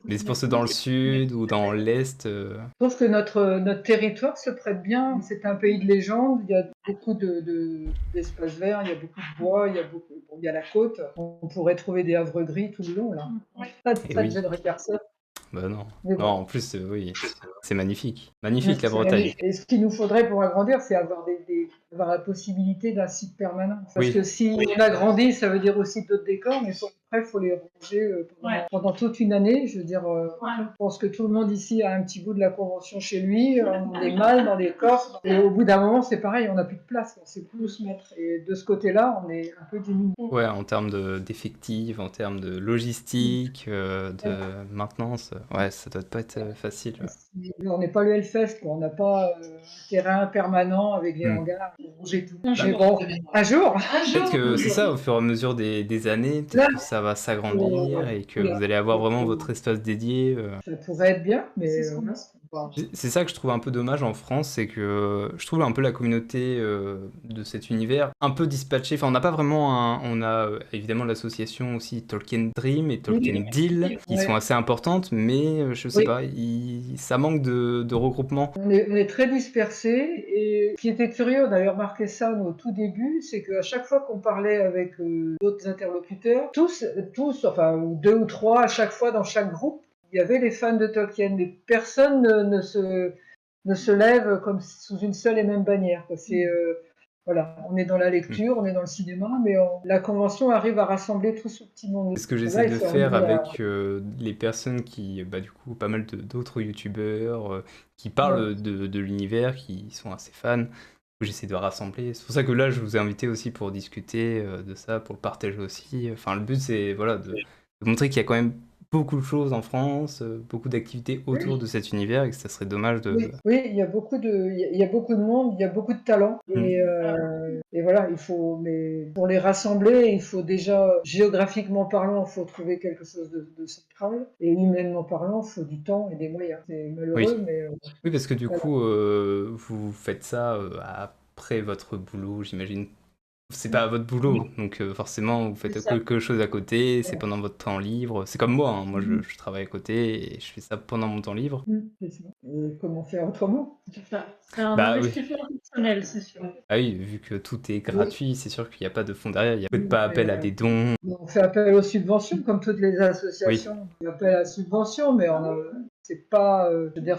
Mais c'est pour ceux dans le sud ou dans l'est. Je trouve que notre territoire se prête bien. C'est un pays de légende. Il y a beaucoup d'espaces verts, il y a beaucoup de bois, il y a la côte. On pourrait trouver des havres gris tout le long là. Ça ne gênerait personne. Bah non. Non, en plus, oui, c'est magnifique. Magnifique la Bretagne. Et ce qu'il nous faudrait pour agrandir, c'est avoir la possibilité d'un site permanent. Parce que si on agrandit, ça veut dire aussi d'autres décors, mais il faut après, il faut les ranger Ouais. pendant toute une année. Je veux dire, Voilà. je pense que tout le monde ici a un petit bout de la Convention chez lui, dans des malles, dans des coffres. Et au bout d'un moment, c'est pareil, on n'a plus de place, on ne sait plus où se mettre. Et de ce côté-là, on est un peu diminué. Ouais, en termes d'effectifs, en termes de logistique, de maintenance, ouais, ça doit pas être facile. On n'est pas le Hellfest, quoi. On n'a pas un terrain permanent avec les hangars pour ranger tout. Un Mais jour. bon, un jour. Peut-être que c'est ça, au fur et à mesure des années, peut-être que ça va s'agrandir et que vous allez avoir vraiment votre espace dédié. Ça pourrait être bien, mais C'est ce qu'on voilà. dit. C'est ça que je trouve un peu dommage en France, c'est que je trouve un peu la communauté de cet univers un peu dispatchée. Enfin, on n'a pas vraiment on a évidemment l'association aussi Tolkien Dream et Tolkien Deal qui sont assez importantes, mais je sais Oui. pas, ça manque de regroupement. On est très dispersés et ce qui était curieux, on avait remarqué ça au tout début, c'est qu'à chaque fois qu'on parlait avec d'autres interlocuteurs, tous, enfin ou deux ou trois à chaque fois dans chaque groupe, il y avait les fans de Tolkien, mais personne ne se lève comme sous une seule et même bannière, quoi. C'est voilà, on est dans la lecture, on est dans le cinéma, mais la convention arrive à rassembler tout ce petit monde. C'est ce que Là, j'essaie il de faut faire arriver à- avec les personnes qui, bah, du coup, pas mal d'autres youtubeurs qui parlent de l'univers, qui sont assez fans. J'essaie de rassembler. C'est pour ça que là, je vous ai invité aussi pour discuter de ça, pour le partager aussi. Enfin, le but, c'est voilà, de montrer qu'il y a quand même beaucoup de choses en France, beaucoup d'activités autour de cet univers et que ça serait dommage de... Oui, il y a beaucoup de monde, il y a beaucoup de talents. Et voilà, mais pour les rassembler, il faut déjà, géographiquement parlant, il faut trouver quelque chose de central. Et humainement parlant, il faut du temps et des moyens. C'est malheureux, mais Oui, parce que du voilà. coup, vous faites ça après votre boulot, j'imagine. C'est pas votre boulot, donc forcément, vous faites C'est ça. quelque chose à côté, c'est pendant votre temps libre. C'est comme moi, hein. Moi, je travaille à côté et je fais ça pendant mon temps libre. C'est ça. Et comment faire autrement? C'est ça. C'est un Bah oui. investissement personnel, c'est sûr. Ah oui, vu que tout est gratuit, c'est sûr qu'il n'y a pas de fond derrière, il n'y a pas appel à des dons. On fait appel aux subventions, comme toutes les associations. On fait appel à la subvention, mais c'est pas, je veux dire,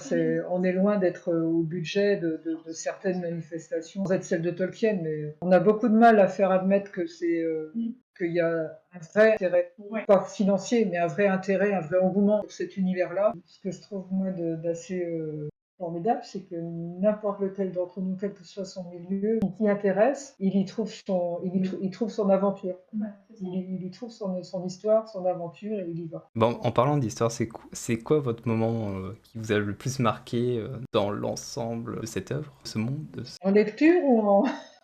on est loin d'être au budget de certaines manifestations, peut-être celle de Tolkien, mais on a beaucoup de mal à faire admettre que qu'il y a un vrai intérêt, pas financier, mais un vrai intérêt, un vrai engouement pour cet univers-là. Ce que je trouve moi d'assez formidable, c'est que n'importe lequel d'entre nous, quel que soit son milieu, qui s'y intéresse, il y trouve son aventure. Il y trouve son histoire, son aventure, et il y va. Bon, en parlant d'histoire, c'est quoi votre moment qui vous a le plus marqué dans l'ensemble de cette œuvre, ce monde En lecture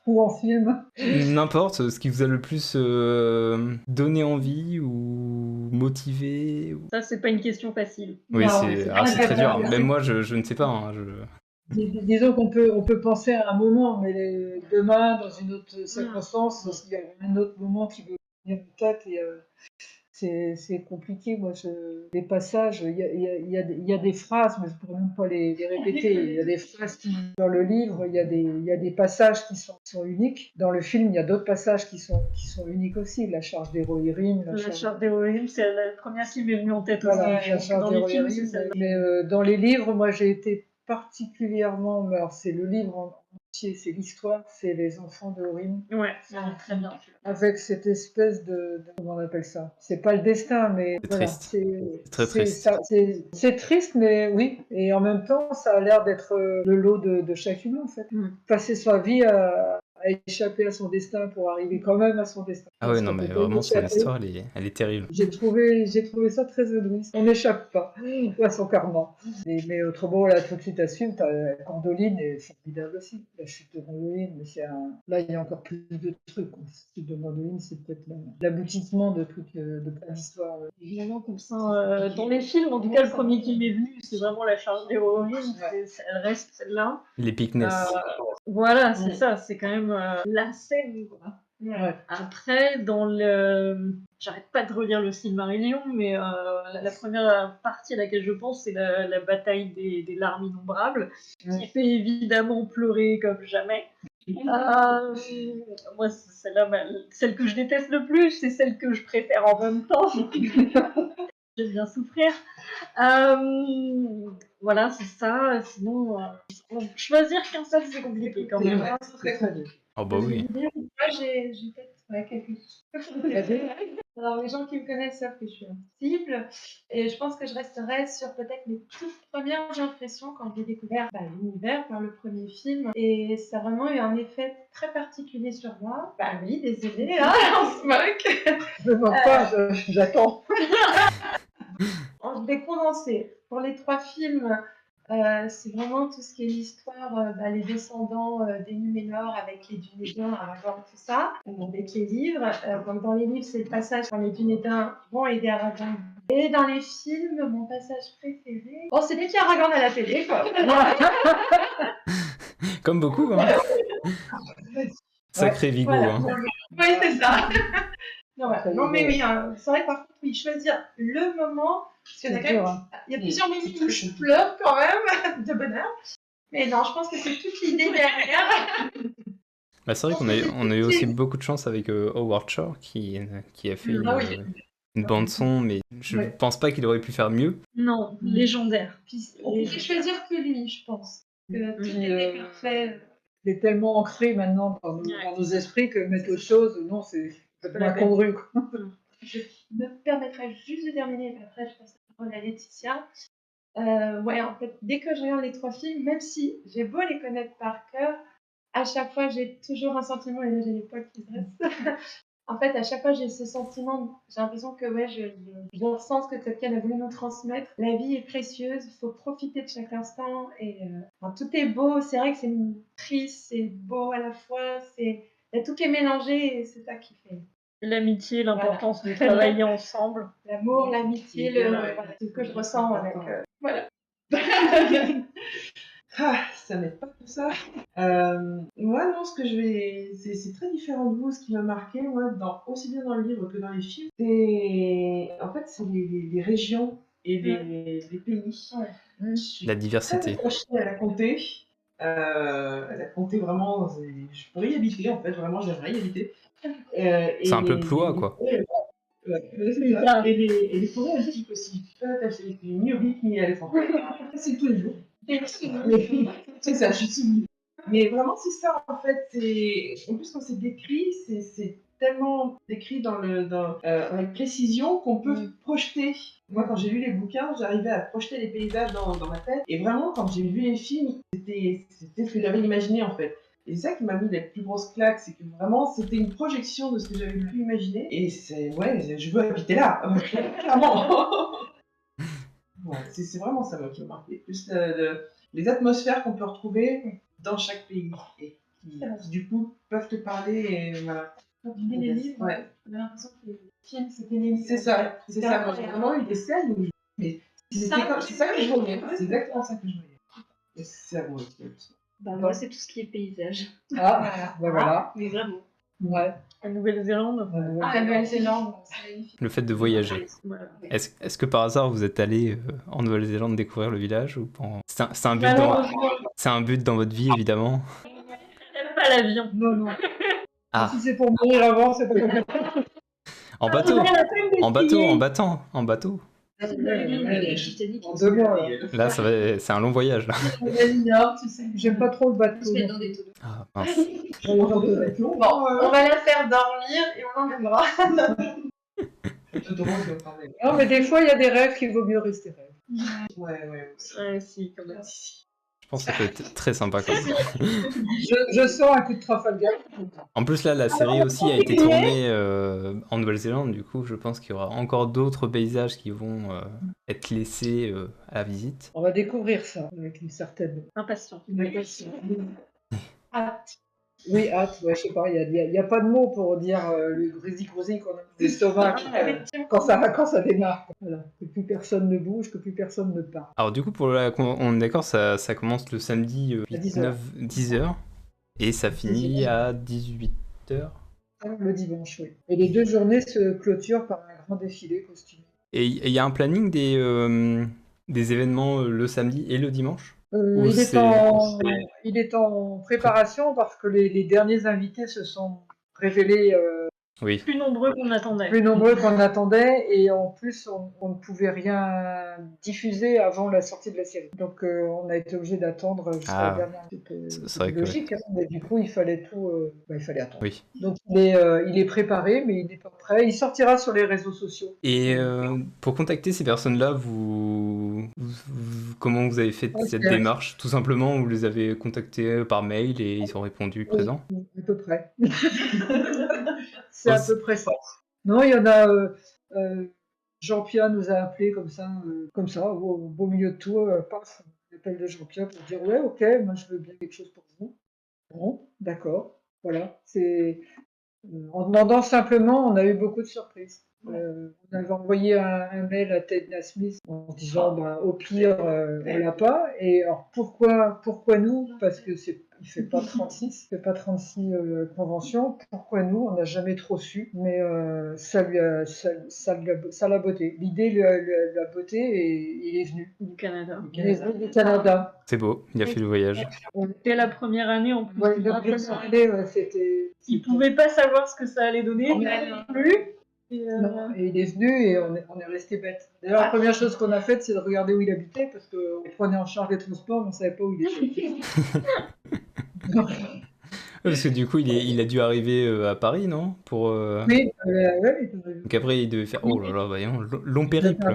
ou en film? N'importe, ce qui vous a le plus donné envie ou motivé Ça, c'est pas une question facile. Oui, Non, c'est très dur. Même moi, je ne sais pas. Hein, Disons qu'on peut penser à un moment, mais demain, dans une autre circonstance, il y a un autre moment qui veut venir en tête. Et, c'est compliqué. Moi, les passages, il y a des phrases, mais je ne pourrais même pas les répéter. Il y a des phrases dans le livre, il y a des passages qui sont uniques. Dans le film, il y a d'autres passages qui sont uniques aussi. La charge des Rohirrim. La charge des Rohirrim, c'est la première qui m'est venue en tête Voilà, aussi. la charge Dans des les films, Rohirrim. c'est celle-là. Mais dans les livres, moi, j'ai été particulièrement, alors c'est le livre entier, c'est l'histoire, c'est les enfants de Horim, Ouais, très bien. avec cette espèce comment on appelle ça? C'est pas le destin, mais C'est voilà, triste. C'est très triste. c'est triste, mais oui, et en même temps, ça a l'air d'être le lot de chaque humain, en fait. Passer sa vie à échapper à son destin pour arriver quand même à son destin. Ah ouais, non, mais vraiment, l'histoire, elle est terrible. J'ai trouvé ça très égoïste. On n'échappe pas à son karma. Mais autrement, là, tout de suite à suivre, Gondolin est formidable aussi. La chute de Gondolin, mais là, il y a encore plus de trucs. La chute de Gondolin, c'est peut-être l'aboutissement de plein d'histoires. Évidemment, comme ça, dans les films, en tout cas, le premier qui m'est venu, c'est vraiment la charge des Rohirrim. Elle reste celle-là. L'épicness. Voilà, c'est ça. C'est quand même la scène, quoi. Ouais. Après, j'arrête pas de relire le Silmarillion, mais la première partie à laquelle je pense, c'est la bataille des larmes innombrables, qui fait évidemment pleurer comme jamais. Moi, c'est celle-là, celle que je déteste le plus, c'est celle que je préfère en même temps. J'aime bien souffrir. Voilà, c'est ça. Sinon, choisir qu'un seul, c'est compliqué quand même. Oh bah oui. Moi, j'ai peut-être Ouais, quelque chose. Eh bien, Alors, les gens qui me connaissent savent que je suis insensible. Et je pense que je resterai sur peut-être mes toutes premières impressions quand j'ai découvert l'univers par le premier film. Et ça a vraiment eu un effet très particulier sur moi. Bah oui, désolé, hein, on se moque. je ne me moque pas, j'attends. Je vais condenser. Pour les 3 films, c'est vraiment tout ce qui est l'histoire, les descendants des Núménor avec les Dunédains, Aragorn, tout ça, avec les livres. Donc dans les livres, c'est le passage quand les Dunédains vont aider Aragorn. Et dans les films, mon passage préféré, bon, c'est dès qu'il y a Aragorn à la télé, quoi. Comme beaucoup, hein. Sacré Vigo, Voilà. hein. Oui, c'est ça. Non, Très non mais bien. oui, c'est vrai que par contre, oui, choisir le moment, parce qu'il y en a C'est quand même, dur, hein. il y a plusieurs moments où je pleure quand même, de bonheur. Mais non, je pense que c'est toute l'idée derrière. Bah, c'est vrai on a eu aussi beaucoup de chance avec Howard Shore qui a fait Ah oui. une bande-son, mais je Ouais. pense pas qu'il aurait pu faire mieux. Non, légendaire. Puis, on peut choisir que lui, je pense. Que tout Puis, était parfait. Il est tellement ancré maintenant dans nos esprits que mettre autre chose, non, c'est complètement incongru, quoi. Je me permettrai juste de terminer, et après je passe la parole à Laetitia. Ouais, en fait, dès que je regarde les 3 films, même si j'ai beau les connaître par cœur, à chaque fois j'ai toujours un sentiment, et là j'ai les poils qui se dressent. En fait, à chaque fois j'ai ce sentiment, j'ai l'impression que ouais, je ressens ce que Tolkien a voulu nous transmettre. La vie est précieuse, il faut profiter de chaque instant, et enfin, tout est beau. C'est vrai que c'est triste, c'est beau à la fois, il y a tout qui est mélangé, et c'est ça qui fait. L'amitié, l'importance de travailler ensemble. L'amour, l'amitié, voilà, ce que je ressens avec. Voilà. Ah, ça m'aide pas tout ça. Moi, non, c'est très différent de vous. Ce qui m'a marqué, moi, aussi bien dans le livre que dans les films, c'est les régions et les pays. Ouais. Je suis La très diversité. attachée à la comté. La comté, vraiment, je pourrais y habiter, en fait, vraiment, j'aimerais y habiter. C'est un peu Ploie, quoi. C'est ça. Et les forêts antiques aussi. Je suis pas attachée. Ni au Hobbit, ni à l'éléphant. C'est tous les jours. C'est ça, je suis soumise. Mais vraiment, c'est ça, en fait. En plus, quand c'est décrit, c'est tellement décrit avec précision qu'on peut projeter. Moi, quand j'ai lu les bouquins, j'arrivais à projeter les paysages dans ma tête. Et vraiment, quand j'ai vu les films, c'était ce que j'avais imaginé, en fait. Et c'est ça qui m'a mis les plus grosses claques, c'est que vraiment, c'était une projection de ce que j'avais pu imaginer. Et je veux habiter là, clairement. Ouais, c'est vraiment ça qui m'a marqué. Plus les atmosphères qu'on peut retrouver dans chaque pays et qui, du coup, peuvent te parler. Et voilà. Quand tu lis les livres, Ouais. on a l'impression que les films, c'était les livres. C'est ça. Moi, j'ai vraiment eu des scènes où mais c'est ça que je voyais. C'est exactement ça que je voyais. Et c'est amoureux. Moi, c'est tout ce qui est paysage. Ah, voilà. Mais vraiment. Ouais. La Nouvelle-Zélande. La Nouvelle-Zélande, c'est magnifique. Le fait de voyager. Voilà. Est-ce que par hasard vous êtes allé en Nouvelle-Zélande découvrir le village ou pas? C'est un but Malheureusement, c'est un but dans votre vie, évidemment. j'aime pas l'avion. Non, non. Ah, Si c'est pour mourir avant, c'est pas grave. en bateau, en bateau. Titanic. En 2 mois, là. Là, c'est un long voyage. Là. Tu sais. J'aime pas trop le On bateau. se met non. dans des tonneaux. Ah, mince. Bon, On va la faire dormir et on l'emmènera. non, mais des fois, il y a des rêves qu'il vaut mieux rester rêve. Ouais. Ouais, si, quand même. Je pense que ça peut être très sympa comme ça. Je sens un coup de Trafalgar. En plus, là, la série aussi a été tournée en Nouvelle-Zélande. Du coup, je pense qu'il y aura encore d'autres paysages qui vont être laissés à la visite. On va découvrir ça avec une certaine. Impatient. Oui, hâte, ouais, je sais pas, il y a pas de mots pour dire le grési-grési qu'on a d'estomac quand ça démarre. Voilà. Que plus personne ne bouge, que plus personne ne parle. Alors, du coup, on est d'accord, ça commence le samedi À 10 heures. 10h et ça finit à 18h. Le dimanche, oui. Et les 2 journées se clôturent par un grand défilé costumé. Et il y a un planning des événements le samedi et le dimanche? Ou Il est en préparation parce que les derniers invités se sont révélés Oui. Plus nombreux qu'on attendait. Plus nombreux qu'on attendait, et en plus, on ne pouvait rien diffuser avant la sortie de la série. Donc, on a été obligé d'attendre jusqu'à la Ah. dernière. C'est vrai que logique, hein, mais du coup, il fallait tout, il fallait attendre. Oui. Donc, il est préparé, mais il n'est pas prêt. Il sortira sur les réseaux sociaux. Et pour contacter ces personnes-là, comment vous avez fait cette démarche? Tout simplement, vous les avez contactés par mail et ils ont répondu présent? Oui, à peu près. C'est à peu près ça. Non, il y en a. Jean-Pierre nous a appelés comme ça, au beau milieu de tout. Paf, l'appel de Jean-Pierre pour dire ouais, ok, moi je veux bien quelque chose pour vous. Bon, d'accord. Voilà. En demandant simplement, on a eu beaucoup de surprises. On avait envoyé un mail à Ted Nasmith en disant au pire, on l'a pas. Et alors pourquoi nous? Parce que il fait pas 36 conventions. Pourquoi nous? On n'a jamais trop su, mais ça l'a botté. L'idée l'a botté et il est venu. Du Canada. Il est venu du Canada. C'est beau, il a fait le voyage. C'était la première année en plus. Ouais, la première année, c'était. Il pouvait pas savoir ce que ça allait donner, Non, non plus. Et, Non, et il est venu et on est resté bête. D'ailleurs, la première chose qu'on a faite, c'est de regarder où il habitait, parce qu'on prenait en charge les transports, mais on ne savait pas où il était. Parce que du coup, il a dû arriver à Paris, non? Pour, Oui, ouais, Donc après, il devait faire... Oh là là, voyons, long périple.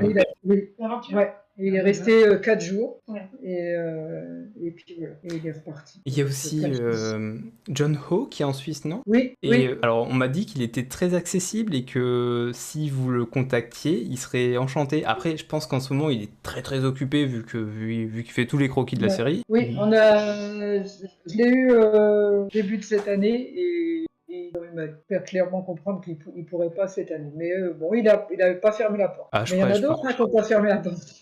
oui. L'aventure. Ouais. Et il est resté 4 jours, Ouais. et puis voilà, et il est reparti. Il y a aussi John Ho qui est en Suisse, non? Oui, Et oui. alors, on m'a dit qu'il était très accessible et que si vous le contactiez, il serait enchanté. Après, je pense qu'en ce moment, il est très très occupé vu qu'il fait tous les croquis de la Ouais. série. Oui, je l'ai eu au début de cette année, et il m'a fait clairement comprendre qu'il ne pourrait pas cette année. Mais bon, il n'avait pas fermé la porte. Ah, je Mais il y en crois- a je d'autres crois- qui n'ont pas fermé la porte.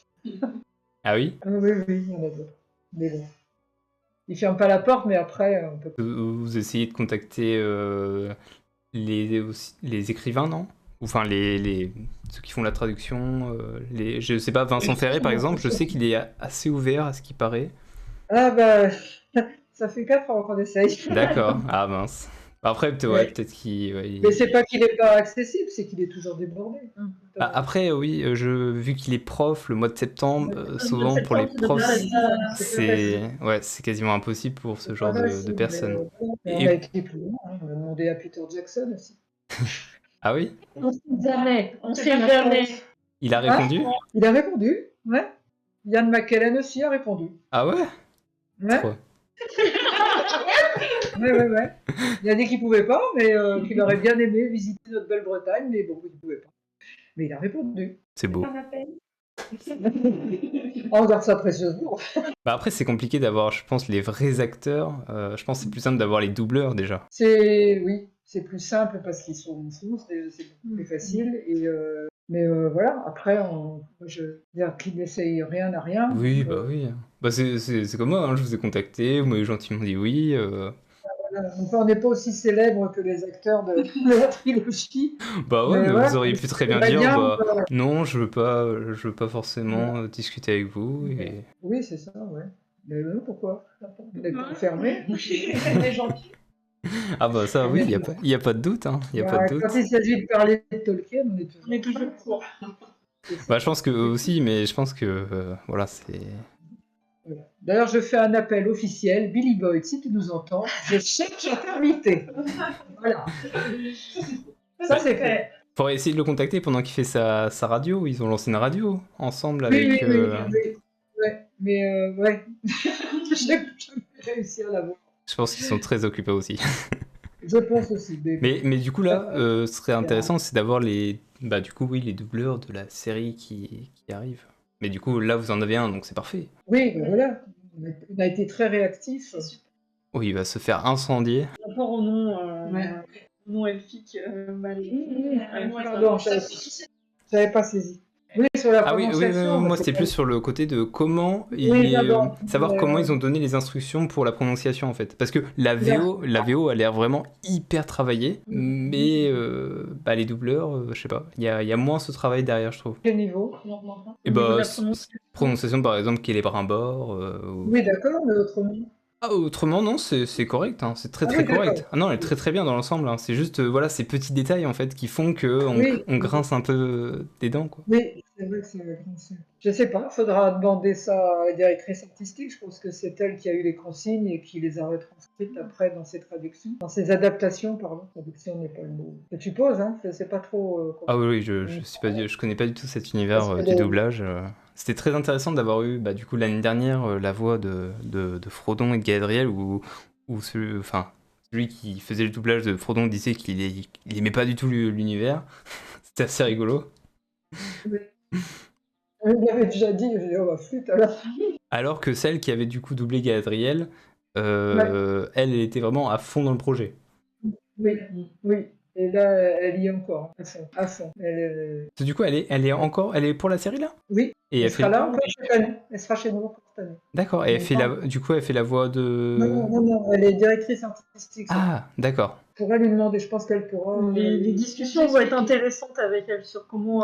Ah oui? Oui, il y en a d'autres. Mais bon. Il ferme pas la porte, mais après, on peut. Vous essayez de contacter les écrivains, non? Enfin, ceux qui font la traduction. Je sais pas, Vincent Ferré, par exemple, je sais qu'il est assez ouvert à ce qui paraît. Ah bah, ça fait 4 ans qu'on essaye. D'accord. Ah mince. Après, Ouais. peut-être qu'il... ouais, Mais c'est pas qu'il n'est pas accessible, c'est qu'il est toujours débordé. Après, oui, vu qu'il est prof, le mois de septembre, souvent pour les profs, c'est quasiment impossible pour ce genre de personnes. Mais on a été plus loin, hein. On a demandé à Peter Jackson aussi. Ah oui? on sait jamais. Il a répondu? Il a répondu, ouais. Ian McKellen aussi a répondu. Ah ouais? Ouais. Trop. Ouais. Il a dit qu'il pouvait pas, mais qu'il aurait bien aimé visiter notre belle Bretagne, mais bon, il pouvait pas. Mais il a répondu. C'est beau. Un appel. On garde ça précieusement. Bah après, c'est compliqué d'avoir, je pense, les vrais acteurs. Je pense que c'est plus simple d'avoir les doubleurs déjà. Oui, c'est plus simple parce qu'ils sont sourds, c'est beaucoup plus facile. Mais voilà, après, je veux dire qu'il n'essaye rien à rien. Oui, bah oui. Bah c'est comme moi, hein, je vous ai contacté, vous m'avez gentiment dit oui. Voilà. Donc, on n'est pas aussi célèbre que les acteurs de la trilogie. Bah ouais, mais ouais, vous auriez pu très bien dire, non, je veux pas forcément discuter avec vous. Et... Oui, c'est ça, ouais. Mais non, pourquoi? Vous n'êtes pas fermé. Les gens qui. Ah bah ça, oui, il y a pas de doute, hein. Y a pas de doute. Quand il s'agit de parler de Tolkien, On est toujours court. Bah je pense que eux aussi, mais je pense que voilà, c'est... Voilà. D'ailleurs, je fais un appel officiel. Billy Boyd, si tu nous entends, je cherche à t'inviter. Voilà. Ça, c'est fait. Faudrait essayer de le contacter pendant qu'il fait sa radio. Ils ont lancé une radio ensemble Oui, avec... oui. Ouais. Mais ouais, j'ai jamais réussi à l'avoir. Je pense qu'ils sont très occupés aussi. Je pense aussi. Mais du coup là, ce serait intéressant, c'est d'avoir les doubleurs de la série qui arrivent. Mais du coup là, vous en avez un, donc c'est parfait. Oui, ben voilà. On a été très réactifs. Oui, il va se faire incendier. Par rapport au nom elfique, Pardon, je n'avais pas saisi. Oui, sur la Ah oui, prononciation. moi c'était plus sur le côté de comment savoir comment ils ont donné les instructions pour la prononciation en fait. Parce que la VO a l'air vraiment hyper travaillée, mais les doubleurs, je sais pas, il y a moins ce travail derrière, je trouve. Quel niveau? Et bah, prononciation par exemple, qu'elle est Brimbor. Oui, d'accord, mais autrement. Ah, autrement, non, c'est correct, hein, c'est très Ah très oui, d'accord. correct. Ah non, elle est très très bien dans l'ensemble, hein. C'est juste, voilà, ces petits détails en fait qui font que Oui, on grince un peu des dents, quoi. oui, c'est vrai que c'est le concept. Je sais pas, faudra demander ça à la directrice artistique. Je pense que c'est elle qui a eu les consignes et qui les a retranscrites après dans ses traductions, dans ses adaptations, pardon. Traduction n'est pas le mot. Je suppose, hein, je sais pas trop Ah comment. oui, oui, je connais pas du tout cet univers Parce que du doublage. C'était très intéressant d'avoir eu, bah, du coup, l'année dernière, la voix de Frodon et de Galadriel, où celui qui faisait le doublage de Frodon disait il aimait pas du tout l'univers. C'était assez rigolo. Oui. Elle m'avait déjà dit, j'ai dit, oh, bah, flûte alors. Alors que celle qui avait du coup doublé Galadriel, Ouais. elle était vraiment à fond dans le projet. Oui, oui. Et là, elle y est encore, à fond, à fond. Du coup, elle est pour la série là? Oui, Et elle elle fait. sera là encore cette année. Elle sera chez nous encore cette année. D'accord, et Mais pas encore. du coup, elle fait la voix Non, de. non, non, non, elle est directrice artistique. Ça. Ah, d'accord. On pourra lui demander, je pense qu'elle pourra. Les discussions vont être intéressantes avec elle sur comment,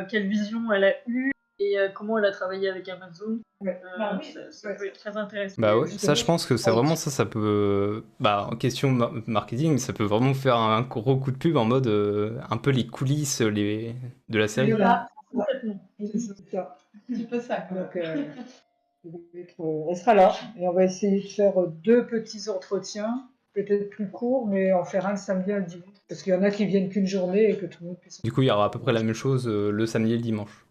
quelle vision elle a eue et comment elle a travaillé avec Amazon. Ouais. Bah oui, Ça peut être très intéressant. Bah ouais, ça je pense que c'est vraiment ça peut. Bah, en question marketing, ça peut vraiment faire un gros coup de pub en mode un peu les coulisses de la série. Voilà. Complètement. C'est ça. un petit peu ça. Quoi. Donc, elle sera là. Et on va essayer de faire 2 petits entretiens, peut-être plus courts, mais en faire un le samedi et un le dimanche. Parce qu'il y en a qui viennent qu'une journée et que tout le monde puisse. Du coup, il y aura à peu près la même chose le samedi et le dimanche.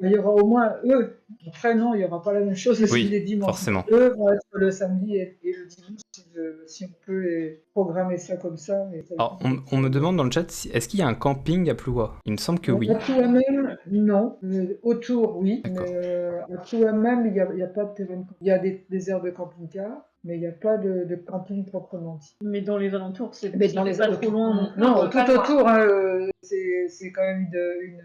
Mais il y aura au moins eux. Après, non, il n'y aura pas la même chose le samedi et le dimanche. Forcément. Eux vont être le samedi et le dimanche, si on peut programmer ça comme ça. Alors, on me demande dans le chat, est-ce qu'il y a un camping à Ploua? Il me semble que oui. À Plouamem, non. Autour, oui. D'accord. Mais à Plouamem, il n'y a pas de terrain de camping. Il y a des aires de camping-car, mais il n'y a pas de camping proprement dit. Mais dans les alentours, c'est Mais dans les pas trop loin. Non, pas tout loin. autour, hein, c'est quand même une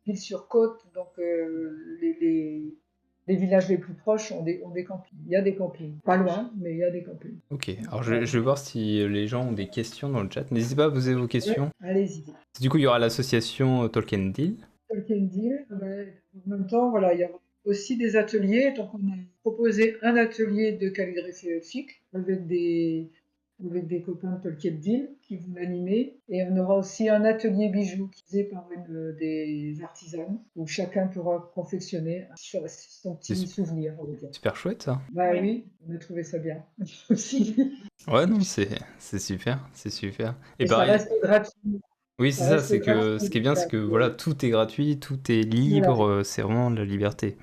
ville sur côte, donc les villages les plus proches ont des campings. Il y a des campings. Pas loin, mais il y a des campings. Ok, alors je vais voir si les gens ont des questions dans le chat. N'hésitez pas à poser vos questions. Allez-y. Du coup, il y aura l'association Tolkien Deal. Tolkien Deal. En même temps, voilà, il y a aussi des ateliers. Donc, on a proposé un atelier de calligraphie elfique avec des copains de Tolkien Deal qui vont l'animer. Et on aura aussi un atelier bijoux qui est fait par une des artisanes où chacun pourra confectionner son petit souvenir, on va dire. Super chouette ça. Bah oui, on a trouvé ça bien aussi. Ouais, non, c'est super, c'est super. Et ça pareil. reste gratuit. Oui, c'est ça ça, reste c'est que gratuit. ce qui est bien, c'est que voilà, tout est gratuit, tout est libre, c'est vraiment de la liberté.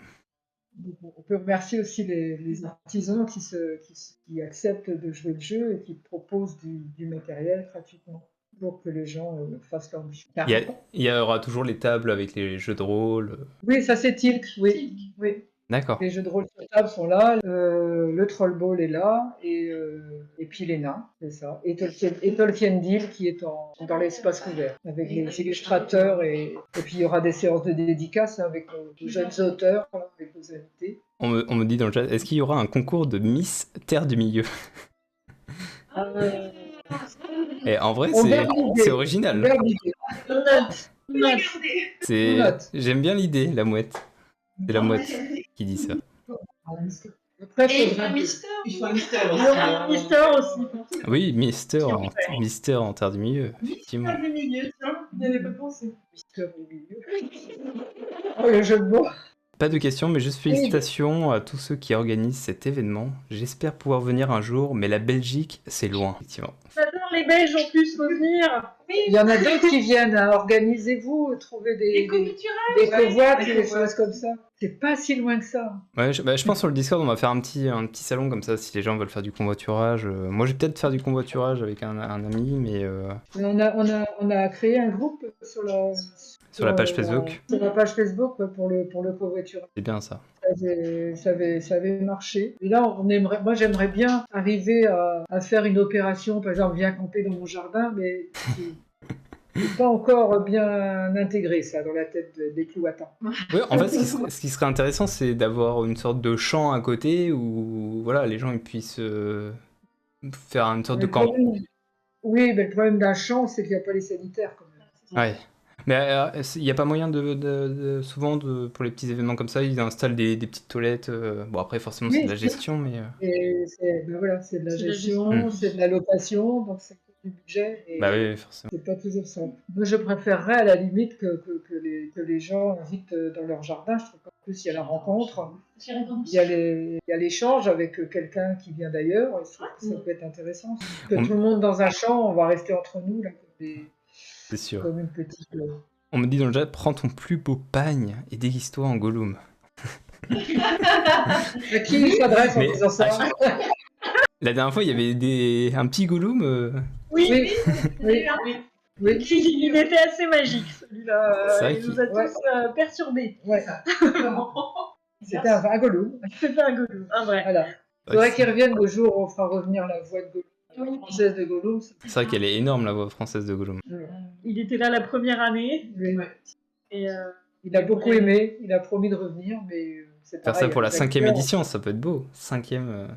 On peut remercier aussi les artisans qui acceptent de jouer le jeu et qui proposent du matériel gratuitement pour que les gens fassent leur bijoux. Il y aura toujours les tables avec les jeux de rôle. Oui, ça c'est Tilk, oui. Oui. D'accord. Les jeux de rôle sur table sont là, le Troll Ball est là, et puis les nains, c'est ça. Et Tolkien Deal qui est dans l'espace couvert, avec les illustrateurs, et puis il y aura des séances de dédicaces avec de jeunes auteurs, avec nos invités. On me dit dans le chat, est-ce qu'il y aura un concours de Miss Terre du Milieu? Et en vrai, c'est original. J'aime bien l'idée, la mouette. C'est la mouette qui dit ça. Après, Et il faut un Mister aussi. Oui, Mister en Terre du Milieu, effectivement. Mister du milieu, tiens, vous n'avez pas pensé. Mister du milieu. Oh, le jeu de mots. Pas de questions, mais juste félicitations à tous ceux qui organisent cet événement. J'espère pouvoir venir un jour, mais la Belgique, c'est loin, effectivement. J'adore les Belges en plus revenir. Il y en a d'autres qui viennent. Organisez-vous, trouvez des covoites, des choses comme ça. C'est pas si loin que ça. Ouais, je pense sur le Discord, on va faire un petit salon comme ça, si les gens veulent faire du convoiturage. Moi, je vais peut-être faire du convoiturage avec un ami, mais... On a créé un groupe sur la page Facebook. Sur la page Facebook pour le covoiturage. C'est bien ça. Ça avait marché. Et là, moi, j'aimerais bien arriver à faire une opération, par exemple, viens camper dans mon jardin, mais c'est pas encore bien intégré, ça, dans la tête des Clouatins. Oui, en fait, ce qui serait intéressant, c'est d'avoir une sorte de champ à côté où voilà, les gens ils puissent faire une sorte de camp. Oui, mais le problème d'un champ, c'est qu'il n'y a pas les sanitaires, quand même. Ouais. Mais il n'y a pas moyen souvent, pour les petits événements comme ça, ils installent des petites toilettes. Bon, après, forcément, c'est de la gestion, mais. Et voilà, c'est de la C'est de la gestion, c'est de la location, donc c'est du budget. Et Bah oui, forcément. c'est pas toujours simple. Moi, je préférerais à la limite que les gens invitent dans leur jardin. Je trouve qu'en plus, il y a la rencontre, il y a l'échange avec quelqu'un qui vient d'ailleurs, et je trouve que ça peut être intéressant. Que tout le monde dans un champ, on va rester entre nous, là, C'est sûr. comme une petite. On me dit dans le chat, prends ton plus beau pagne et déguise-toi en Gollum. À qui il s'adresse en Mais- disant ça? La dernière fois, il y avait un petit Gollum. Oui, Oui, oui, oui. il était assez magique celui-là. C'est vrai Il nous a Ouais. tous perturbés. Ouais. C'était un Gollum. C'était un Gollum, un vrai. Voilà. C'est vrai qu'il revienne le jour où on fera revenir la voix de Gollum, la française de Gollum. C'est vrai qu'elle est énorme, la voix française de Gollum. Il était là la première année. Oui. Et Il a beaucoup aimé, il a promis de revenir, mais c'est Faire pareil. ça pour la avec 5e l'acteur. édition, ça peut être beau. 5e.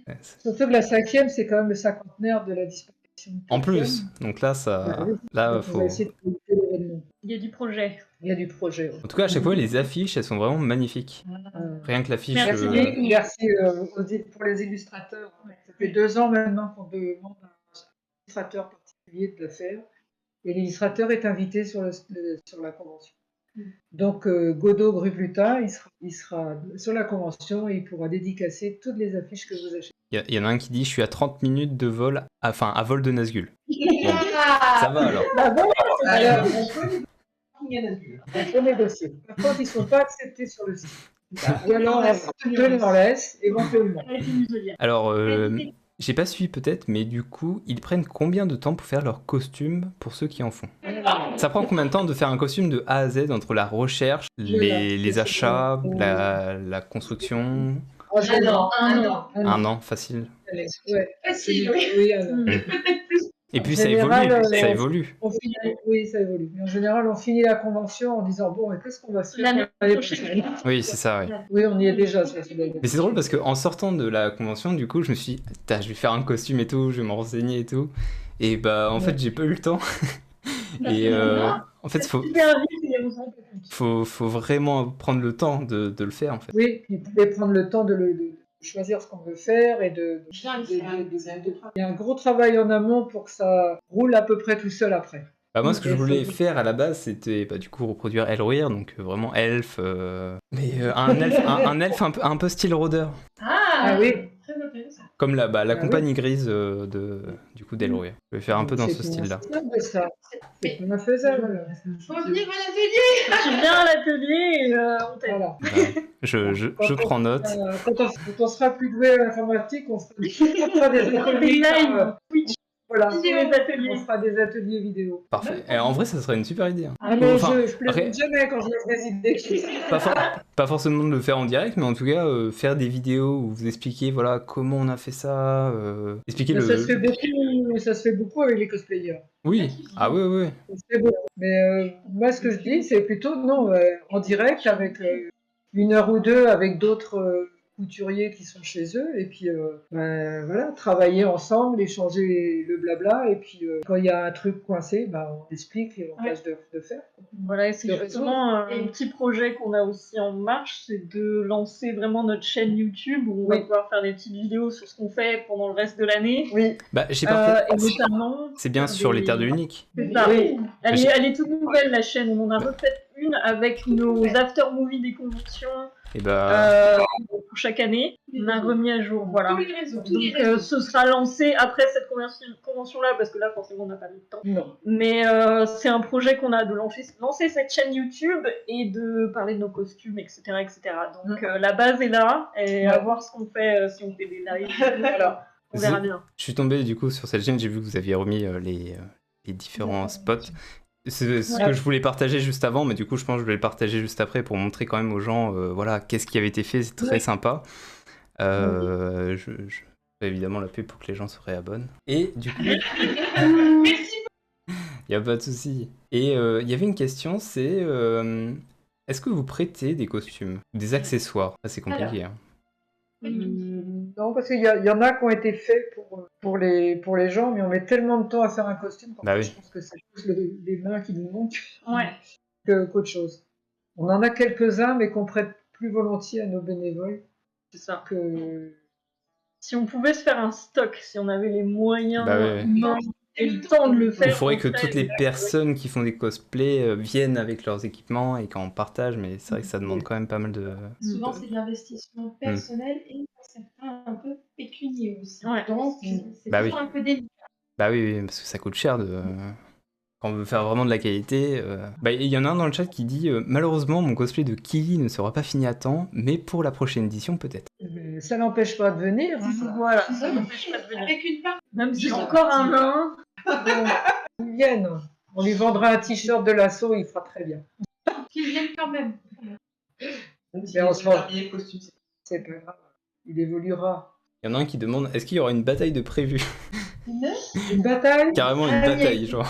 Ouais, Surtout que la 5e, c'est quand même le cinquantenaire de la disparition. de En Tolkien. plus, donc là, Ouais, oui. là, Donc, on faut. va essayer de éviter l'événement. il y a du projet. Il y a du projet. Ouais. En tout cas, à chaque fois, les affiches, elles sont vraiment magnifiques. Rien que l'affiche. Merci. Merci pour les illustrateurs. Ça fait 2 ans maintenant qu'on demande à un illustrateur particulier de le faire. Et l'illustrateur est invité sur la convention. Donc Godot Grublutin, il sera sur la convention et il pourra dédicacer toutes les affiches que vous achetez. Il y en a un qui dit je suis à 30 minutes de vol, enfin à vol de Nazgûl. Bon, ça va alors. Ah bon, alors, Il y en a vu. on peut négocier. Par contre, ils ne sont pas acceptés sur le site. Ou alors, on leur laisse, éventuellement. Avec une muselière. Alors, j'ai pas suivi peut-être, mais du coup, ils prennent combien de temps pour faire leurs costumes pour ceux qui en font? Ça prend combien de temps de faire un costume de A à Z entre la recherche, les achats, la construction? En général, Un an. Un an, facile. Ouais. Facile, oui. Oui, un an. Et puis En ça général, évolue, ça on- évolue. Oui, ça évolue. Mais en général, on finit la convention en disant bon, mais qu'est-ce qu'on va faire L'année l'année prochaine. prochaine? Oui, c'est ça, oui. Oui, on y est déjà sur ce domaine. Mais c'est drôle parce qu'en sortant de la convention, du coup, je me suis dit, Tain, je vais faire un costume et tout, je vais me renseigner et tout. Et bah, en fait, j'ai pas eu le temps. Et en fait, Super vite et on s'en peut plus. faut vraiment prendre le temps de le faire, en fait. Oui, puis vous pouvez prendre le temps de choisir ce qu'on veut faire et il y a un gros travail en amont pour que ça roule à peu près tout seul après. Bah, moi, ce que je Et voulais faut- faire à la base, c'était bah, du coup reproduire Elrohir, donc vraiment elfe. Mais un elfe un peu style rôdeur. Ah oui, Très intéressant. Comme la oui. compagnie grise du coup d'Elrohir. Je vais faire un peu dans ce C'est style-là. faisable, ça. C'est pas faisable. Faut venir à l'atelier. Tu viens à l'atelier et on t'aide. Voilà. Voilà. Je prends note. Quand on sera plus doué à l'informatique, on fera des ateliers. Live, Twitch, Voilà. les ateliers. On fera des ateliers vidéo. Parfait. Et en vrai, ça serait une super idée. Hein. Ah mais Enfin, je plaisante jamais quand je laisse des idées. Pas forcément de le faire en direct, mais en tout cas, faire des vidéos où vous expliquez voilà, comment on a fait ça. Expliquer Mais le. ça se fait beaucoup avec les cosplayers. Oui, ah oui, oui. Ça se fait beaucoup. Mais moi, ce que je dis, c'est plutôt non, en direct, avec 1 heure ou 2 avec d'autres couturiers qui sont chez eux, et puis voilà, travailler ensemble, échanger le blabla, et puis quand il y a un truc coincé, on explique et on tâche de faire. Voilà, et c'est Le justement un petit projet qu'on a aussi en marche, c'est de lancer vraiment notre chaîne YouTube où on va Oui. pouvoir faire des petites vidéos sur ce qu'on fait pendant le reste de l'année. Oui, Bah, j'ai pas Et notamment, C'est bien sur les terres de l'unique. c'est ça. oui. Elle est toute nouvelle la chaîne, on en a refait une avec nos after-movies des conventions Et bah. pour chaque année. On a remis à jour, voilà. Tous les réseaux. Donc ce sera lancé après cette convention-là, parce que là forcément on n'a pas eu le temps. Non. Mais c'est un projet qu'on a de lancer cette chaîne YouTube et de parler de nos costumes, etc. etc. Donc la base est là, et à voir ce qu'on fait, si on fait des lives, voilà. On verra bien. Je suis tombé du coup sur cette chaîne, j'ai vu que vous aviez remis les différents spots. C'est ce que je voulais partager juste avant, mais du coup je pense que je vais le partager juste après pour montrer quand même aux gens voilà, qu'est-ce qui avait été fait, c'est très sympa. Je fais évidemment la pub pour que les gens se réabonnent. Et du coup... Merci. Il n'y a pas de souci. Et il y avait une question, c'est... est-ce que vous prêtez des costumes? Des accessoires? Ah, c'est compliqué. Hein. Non, parce qu'il y en a qui ont été faits pour les gens, mais on met tellement de temps à faire un costume qu'en Bah fait, oui. je pense que c'est juste les mains qui nous manquent Ouais. qu'autre chose. On en a quelques-uns, mais qu'on prête plus volontiers à nos bénévoles C'est ça. que... Si on pouvait se faire un stock, si on avait les moyens Bah ouais. humains et le temps de le faire. Il faudrait on que ferait. toutes les personnes qui font des cosplays viennent avec leurs équipements et qu'on partage, mais c'est vrai que ça demande quand même pas mal de... Souvent, c'est de l'investissement personnel et pour certains un peu pécunier aussi. Ouais. Donc, c'est Bah toujours oui. un peu délicat. Bah oui, parce que ça coûte cher de... Quand on veut faire vraiment de la qualité... Bah il y en a un dans le chat qui dit malheureusement mon cosplay de Kili ne sera pas fini à temps, mais pour la prochaine édition peut-être. Mais ça n'empêche pas de venir. Hein. Voilà, ça n'empêche pas de venir. Avec une part, Même si Juste encore un nain. Bon, ils viennent. On lui vendra un t-shirt de l'assaut, il fera très bien. qu'ils viennent quand même. Même si Mais on les se voit. derniers costumes, c'est C'est pas grave. Il évoluera. Il y en a un qui demande est-ce qu'il y aura une bataille de prévu? Une bataille? Carrément une bataille, genre.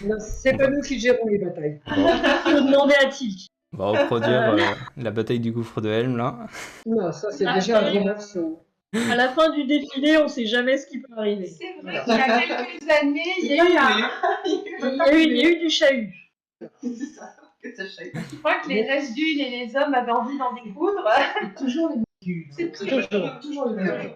Non, c'est pas nous qui gérons les batailles. Faut demander à Tilk. On va reproduire la bataille du gouffre de Helm là. Non, ça c'est déjà un gros morceau. À la fin du défilé, on sait jamais ce qui peut arriver. C'est vrai qu'il y a quelques années, il y a Il y a eu du chahut. C'est ça, que ça chaille. Je crois que les restes d'une et les hommes avaient envie d'en découdre. Toujours les mêmes. C'est Toujours les mêmes.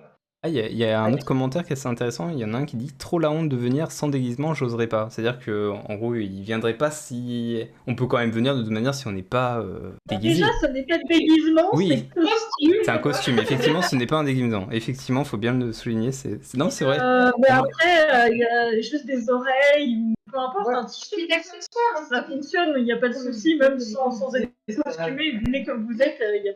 Ah, il y a un autre commentaire qui est assez intéressant. Il y en a un qui dit trop la honte de venir sans déguisement, j'oserais pas. C'est-à-dire que en gros, il viendrait pas si. On peut quand même venir de toute manière si on n'est pas déguisé. Déjà, ce n'est pas de déguisement, Oui. c'est costume. C'est un costume. Effectivement, ce n'est pas un déguisement. Effectivement, faut bien le souligner. Non, c'est vrai. Mais après, il y a juste des oreilles, ou peu importe, Ouais. un t-shirt. Puis d'accessoires. Ça fonctionne, il n'y a pas de souci, même sans être costumé, venez comme vous êtes, il n'y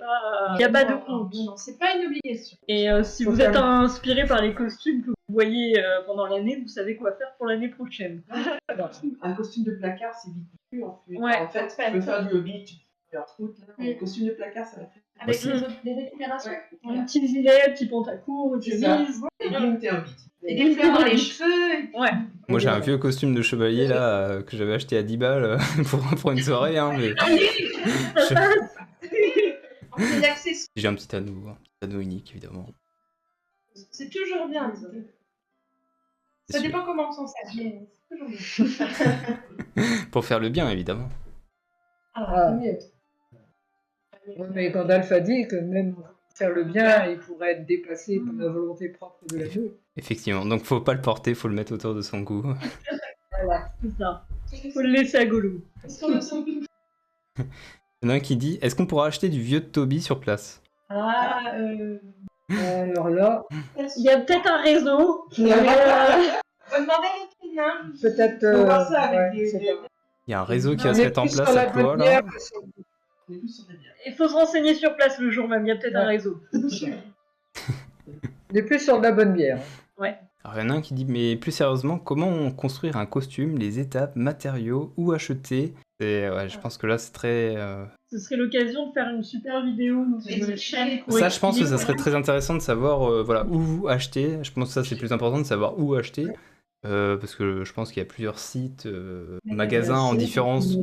a pas de honte. Non, c'est pas une obligation. Et si Faut vous êtes faire- inspiré par les costumes que vous voyez pendant l'année, vous savez quoi faire pour l'année prochaine. Un costume de placard, c'est vite vu en fait. Ouais. En fait, tu peux faire du hobby, tu peux faire route là. Un costume de placard, ça va très Avec Aussi. les récupérations. Un petit gilet, un petit pantacourt, une C'est ça. chemise. Et bim, t'es un beat. Et des fleurs dans les cheveux. et puis- Ouais. Moi, j'ai un vieux costume de chevalier là que j'avais acheté à 10 balles pour une soirée. Hein, mais... On fait d'accessoires. J'ai un petit anneau unique évidemment. C'est toujours bien. Ça C'est dépend comment on s'en sert, mais c'est toujours bien. Pour faire le bien évidemment. Ah, mieux. Ouais, mais Gandalf a dit que même faire le bien, il pourrait être dépassé par la volonté propre de la gueule. Effectivement. Donc faut pas le porter, faut le mettre autour de son cou. Voilà. C'est ça. Faut le laisser à Gollum. Est-ce qu'on le sent plus? Il y en a un qui dit est-ce qu'on pourra acheter du vieux de Toby sur place? Ah, Alors là, Il y a peut-être un réseau. on va demander à Catherine, hein. peut-être. On va voir ça avec ouais, c'est pas- Il y a un réseau qui On va se est mettre en plus place sur la à Ploie bonne là. bière que sur- On est plus sur des bières. Il faut se renseigner sur place le jour même, il y a peut-être un Ouais. réseau. On est plus sur de la bonne bière. Alors il y en a un qui dit mais plus sérieusement comment construire un costume, les étapes, matériaux, où acheter? Et ouais, je pense que là c'est très. Ce serait l'occasion de faire une super vidéo sur la chaîne. pour Ça je pense que ça expliquer. serait très intéressant de savoir voilà où acheter. Je pense que ça c'est plus important de savoir où acheter. Parce que je pense qu'il y a plusieurs sites, magasins en différence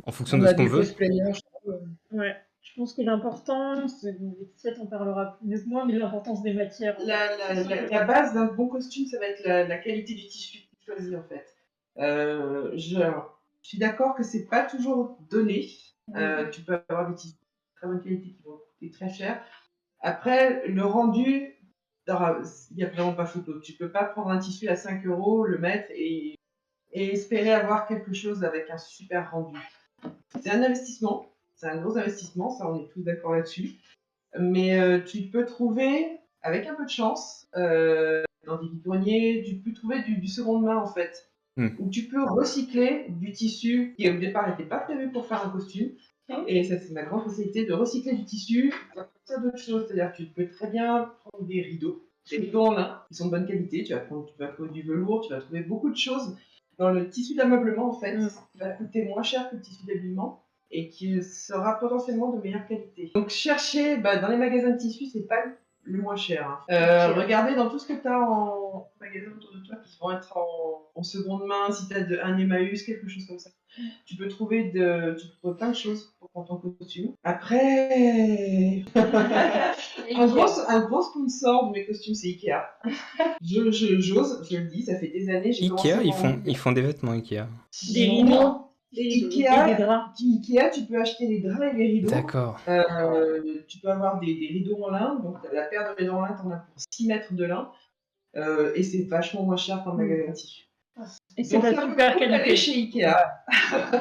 en fonction de On a ce qu'on des veut. cosplayers, je trouve. Ouais. Je pense que l'important, c'est peut-être on parlera mieux que moi, mais l'importance des matières. La base d'un bon costume, ça va être la qualité du tissu que tu choisis en fait. Je suis d'accord que c'est pas toujours donné. Tu peux avoir des tissus de très bonne qualité qui vont coûter très cher. Après, le rendu, il n'y a vraiment pas photo. Tu peux pas prendre un tissu à 5 €, le mettre et espérer avoir quelque chose avec un super rendu. C'est un investissement. C'est un gros investissement, ça on est tous d'accord là-dessus. Mais tu peux trouver, avec un peu de chance, dans des vide-greniers, tu peux trouver du seconde main en fait. Où tu peux recycler du tissu qui au départ n'était pas prévu pour faire un costume. Et ça c'est ma grande spécialité de recycler du tissu pour faire d'autres choses. C'est-à-dire que tu peux très bien prendre des rideaux en lin qui sont de bonne qualité. Tu vas trouver du velours, tu vas trouver beaucoup de choses dans le tissu d'ameublement en fait, qui va coûter moins cher que le tissu d'habillement et qui sera potentiellement de meilleure qualité. Donc chercher dans les magasins de tissus, c'est pas le moins cher. Hein. Regardez dans tout ce que tu as en magasin autour de toi qui vont être en seconde main, si tu as un Emmaüs, quelque chose comme ça. Tu peux trouver plein de choses pour prendre ton costume. Après, un gros sponsor de mes costumes, c'est Ikea. J'ose, je le dis, ça fait des années. Ikea, ils font des vêtements Ikea. Des rideaux. Ikea, Et des draps. Ikea, tu peux acheter les draps et les rideaux. D'accord. Tu peux avoir des rideaux en lin. Donc, la paire de rideaux en lin, t'en as pour 6 mètres de lin. Et c'est vachement moins cher qu'en magasin de tissu. Et c'est de la super qualité. Chez Ikea.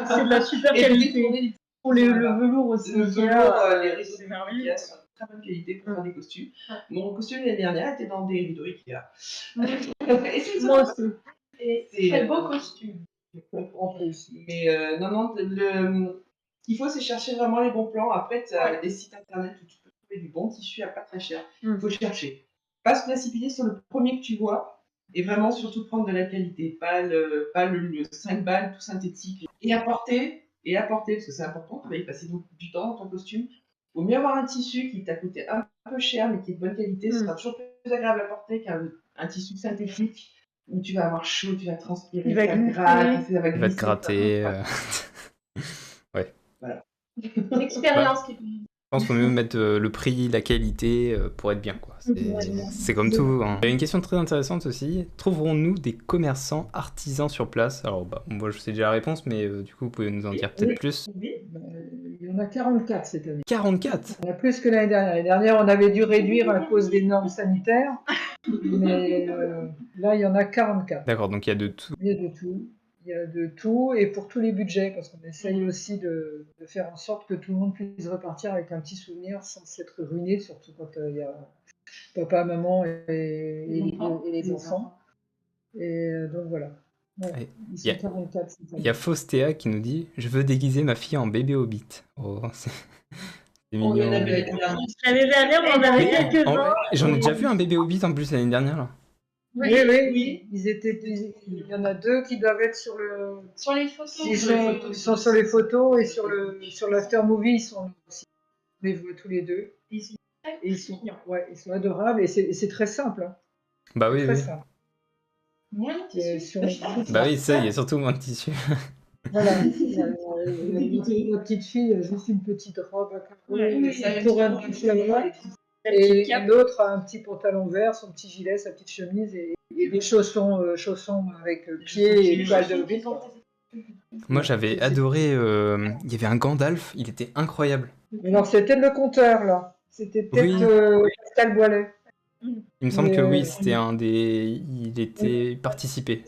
C'est de la super qualité. Pour le velours aussi. Le Ikea, velours, les rideaux c'est merveilleux. Ikea sont de très bonne qualité pour faire des costumes. Mon costume l'année dernière était dans des rideaux Ikea. Et c'est ça. Moi aussi. Et C'est, très beau costume. En plus. Mais non, ce qu'il faut, c'est chercher vraiment les bons plans. Après, tu as des sites internet où tu peux trouver du bon tissu à pas très cher. Il faut chercher. Pas se précipiter sur le premier que tu vois et vraiment surtout prendre de la qualité. Pas le 5 balles tout synthétique. Et apporter, parce que c'est important, tu vas y passer du temps dans ton costume. Il vaut mieux avoir un tissu qui t'a coûté un peu cher mais qui est de bonne qualité. Ce sera toujours plus agréable à porter qu'un tissu synthétique. Où tu vas avoir chaud, tu vas transpirer, Il va ça glisser. gratte, ça va Il va te gratter. Ouais. Voilà. L'expérience qui Je pense qu'il faut mieux mettre le prix, la qualité pour être bien, quoi. C'est comme tout. Hein. Il y a une question très intéressante aussi. Trouverons-nous des commerçants artisans sur place? Alors, moi, je sais déjà la réponse, mais du coup, vous pouvez nous en dire peut-être plus. Il y en a 44 cette année. 44? Il y en a plus que l'année dernière. L'année dernière, on avait dû réduire à cause des normes sanitaires. Mais là, il y en a 44. D'accord, donc il y a de tout. Il y a de tout. Il y a de tout et pour tous les budgets, parce qu'on essaye aussi de faire en sorte que tout le monde puisse repartir avec un petit souvenir sans s'être ruiné, surtout quand il y a papa, maman et les enfants. Et donc voilà. Ouais, ils sont 44 cette année. Il y a Faustéa qui nous dit « Je veux déguiser ma fille en bébé Hobbit ». Oh, c'est mignon. L'année dernière, on en avait quelques-uns. J'en ai déjà vu un bébé Hobbit en plus l'année dernière. Là. Oui. Il y en a 2 qui doivent être sur Sur les photos. Ils sont sur les photos et sur l'after movie, ils sont aussi. On les voit tous les 2. Ils sont adorables et c'est très simple. Hein. Bah oui, très oui. simple. Moins de tissu. Bah oui, ça, il y a surtout moins de tissu. Voilà. La petite fille a juste une petite robe à carreaux, pour un petit flamant. Et l'autre a un petit pantalon vert, son petit gilet, sa petite chemise et des chaussons avec pieds et poils de hobbit. Moi j'avais adoré, il y avait un Gandalf, il était incroyable. Alors c'était le conteur là, c'était peut-être Pascal Boilet. Il me semble que oui, c'était un des... Il était participé.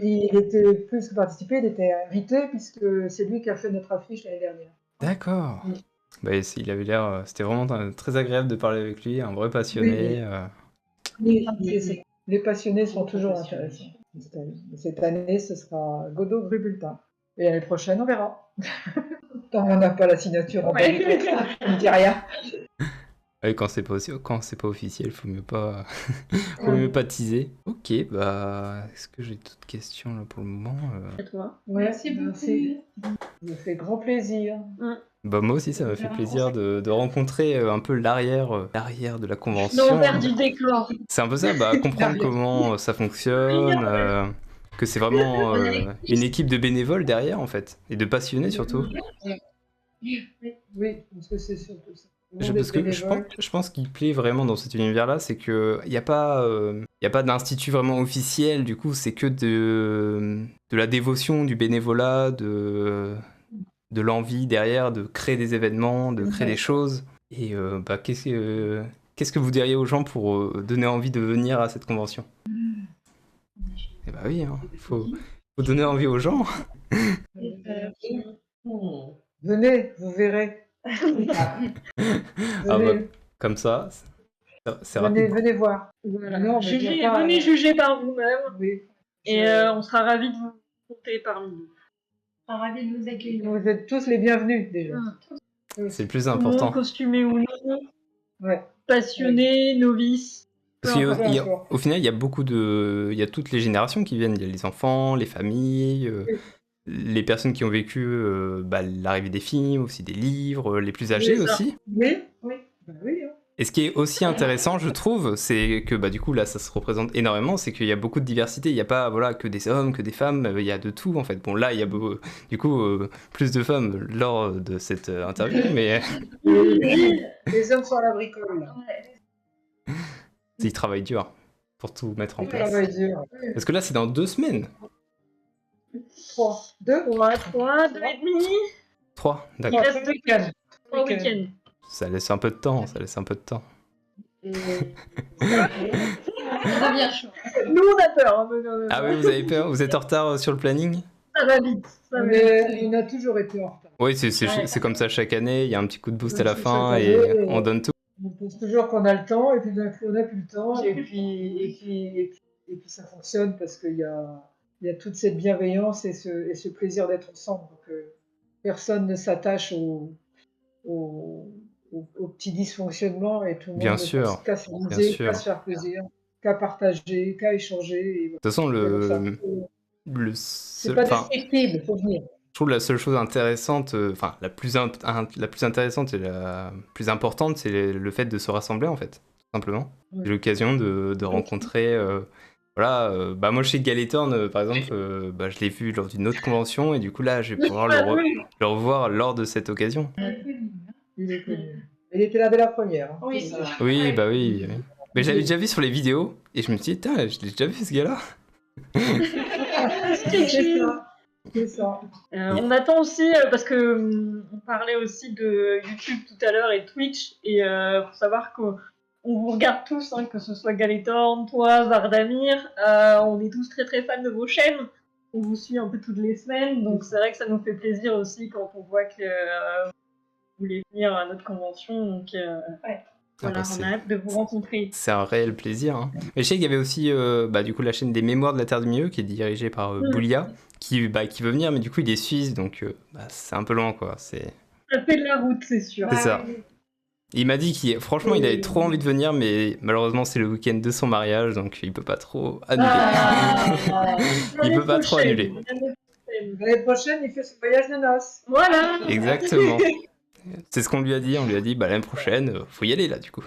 Il était plus que participé, il était invité puisque c'est lui qui a fait notre affiche l'année dernière. D'accord. Bah, il avait l'air, c'était vraiment très agréable de parler avec lui, un vrai passionné. Les passionnés sont toujours intéressants. Cette année, ce sera Godot Grubultin. Et l'année prochaine, on verra. Tant qu'on n'a pas la signature en bas, on ne dit rien. Ouais, quand c'est pas officiel, faut mieux pas, mieux pas teaser. Ok, bah, est-ce que j'ai d'autres questions là pour le moment Et toi? Merci beaucoup. Ça me fait grand plaisir. Bah moi aussi, ça m'a fait plaisir de rencontrer un peu l'arrière de la convention. L'envers du décor. C'est un peu ça, comprendre comment ça fonctionne, que c'est vraiment une équipe de bénévoles derrière en fait, et de passionnés surtout. Oui, parce que c'est surtout ça. Parce que je pense qu'il plaît vraiment dans cet univers-là, c'est qu'il n'y a pas, d'institut vraiment officiel, du coup c'est que de la dévotion, du bénévolat, de l'envie derrière de créer des événements, de créer des choses. Et qu'est-ce que vous diriez aux gens pour donner envie de venir à cette convention? Eh bah oui, hein, il faut donner envie aux gens. Venez, vous verrez. Comme ça, c'est rapide. Venez voir. Voilà. Non, venez juger par vous-même. Oui. Et on sera ravis de vous compter parmi nous. Ravis de vous accueillir. Vous êtes tous les bienvenus déjà. C'est le plus important. Costumés ou non, ouais. Passionnés, novices. Parce qu'au final, il y a toutes les générations qui viennent. Il y a les enfants, les familles, les personnes qui ont vécu l'arrivée des films, aussi des livres, les plus âgés aussi. Oui. Bah oui. Hein. Et ce qui est aussi intéressant, je trouve, c'est que bah, du coup, là, ça se représente énormément, c'est qu'il y a beaucoup de diversité. Il n'y a pas voilà, que des hommes, que des femmes, il y a de tout, en fait. Bon, là, il y a du coup plus de femmes lors de cette interview, mais Les hommes sont à la bricole. Là. ils travaillent dur pour tout mettre en Ils place. travaillent dur. Parce que là, c'est dans 2 semaines. 3, 2, 3, 2 et demi. 3, Il d'accord. reste 2 week-ends. 3 week-ends. Ça laisse un peu de temps, Et... Ça devient chaud. Nous, on a peur un peu quand même. Ah oui, vous avez peur? Vous êtes en retard sur le planning? Ça va vite. Ça va vite. Mais on a toujours été en retard. Oui, c'est comme ça chaque année, il y a un petit coup de boost à la fin Chaque et année, on donne tout. On pense toujours qu'on a le temps, et puis d'un coup, on n'a plus le temps, et puis ça fonctionne parce qu'il y a toute cette bienveillance et ce plaisir d'être ensemble. Donc, personne ne s'attache aux petits dysfonctionnements, et tout le monde Bien ne sûr, pense qu'à bien s'amuser, sûr. qu'à se faire plaisir, qu'à partager, qu'à échanger. Et De toute façon, c'est pas descriptible, il faut venir. je trouve la seule chose intéressante, enfin la plus intéressante et la plus importante, c'est le fait de se rassembler en fait, tout simplement. Oui. C'est l'occasion de rencontrer, bah moi chez Galétorn par exemple, bah, je l'ai vu lors d'une autre convention et du coup là je vais pouvoir le revoir lors de cette occasion. Il est connu. Il était là dès la première. Hein. Oui, c'est vrai. Oui, bah oui. Mais j'avais déjà vu sur les vidéos et je me suis dit, putain, je l'ai déjà vu ce gars-là. C'est ça. On attend aussi, parce que on parlait aussi de YouTube tout à l'heure et Twitch, et faut savoir qu'on vous regarde tous, hein, que ce soit Galétorn, toi, Vardamir, on est tous très très fans de vos chaînes, on vous suit un peu toutes les semaines, donc c'est vrai que ça nous fait plaisir aussi quand on voit que vous voulez venir à notre convention, donc voilà, Ah bah, on a hâte de vous rencontrer. C'est un réel plaisir. Hein. Mais je sais qu'il y avait aussi bah, du coup, la chaîne des Mémoires de la Terre du Milieu qui est dirigée par Boulia, qui veut venir, mais du coup il est suisse, donc bah, c'est un peu loin quoi. Ça fait de la route, c'est sûr. C'est ça. Il m'a dit franchement il avait trop envie de venir, mais malheureusement c'est le week-end de son mariage, donc il peut pas trop annuler. Il peut pas trop annuler. L'année prochaine, il fait son voyage de noces. Voilà. Exactement. C'est ce qu'on lui a dit. On lui a dit, bah l'année prochaine, faut y aller là du coup.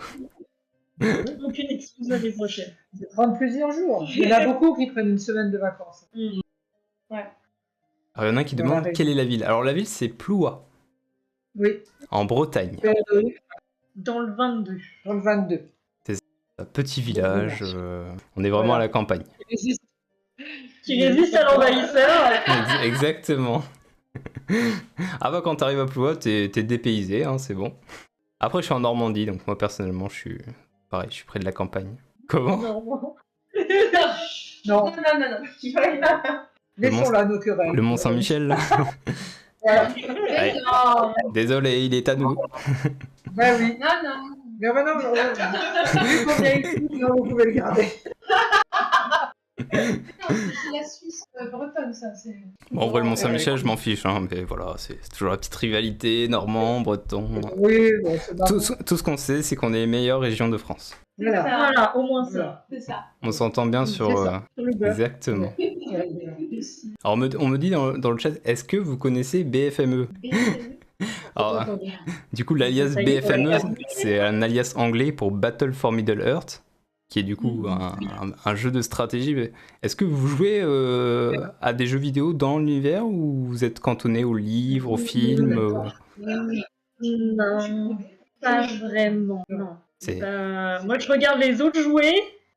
Aucune excuse l'année prochaine. C'est prendre plusieurs jours. Il y en a beaucoup qui prennent une semaine de vacances. Alors il y en a un qui demande quelle est la ville. Alors la ville c'est Ploua, Oui, en Bretagne. Dans le 22. dans le 22. Un petit village. On est vraiment à la campagne. Qui résiste à l'envahisseur. Exactement. Ah bah quand t'arrives à Ploua, t'es dépaysé, hein, c'est bon. Après je suis en Normandie, donc moi personnellement je suis pareil, je suis près de la campagne. Comment? Non. Non, non. laissons-là nos querelles. Le Mont Saint-Michel là. Voilà. Ouais. Désolé, il est à nous. Ben oui. Non. Mais maintenant, vu qu'on est ici, non, vous pouvez le garder. La Suisse bretonne, ça, c'est. Bon, en vrai le Mont Saint-Michel je m'en fiche, hein, mais voilà, c'est toujours la petite rivalité, normand, breton. Oui, bon, c'est marrant. Tout ce qu'on sait c'est qu'on est les meilleures régions de France. Voilà. Voilà, au moins ça. C'est ça. On s'entend bien sur... C'est ça. Sur le beurre. Exactement. Alors on me dit dans le chat, est-ce que vous connaissez BFME? Alors, du coup, l'alias Ça y est, BFME, c'est un alias anglais pour Battle for Middle Earth, qui est du coup un jeu de stratégie. Est-ce que vous jouez à des jeux vidéo dans l'univers ou vous êtes cantonné aux livres, aux films Non, pas vraiment. Non. C'est- Moi, je regarde les autres jouer,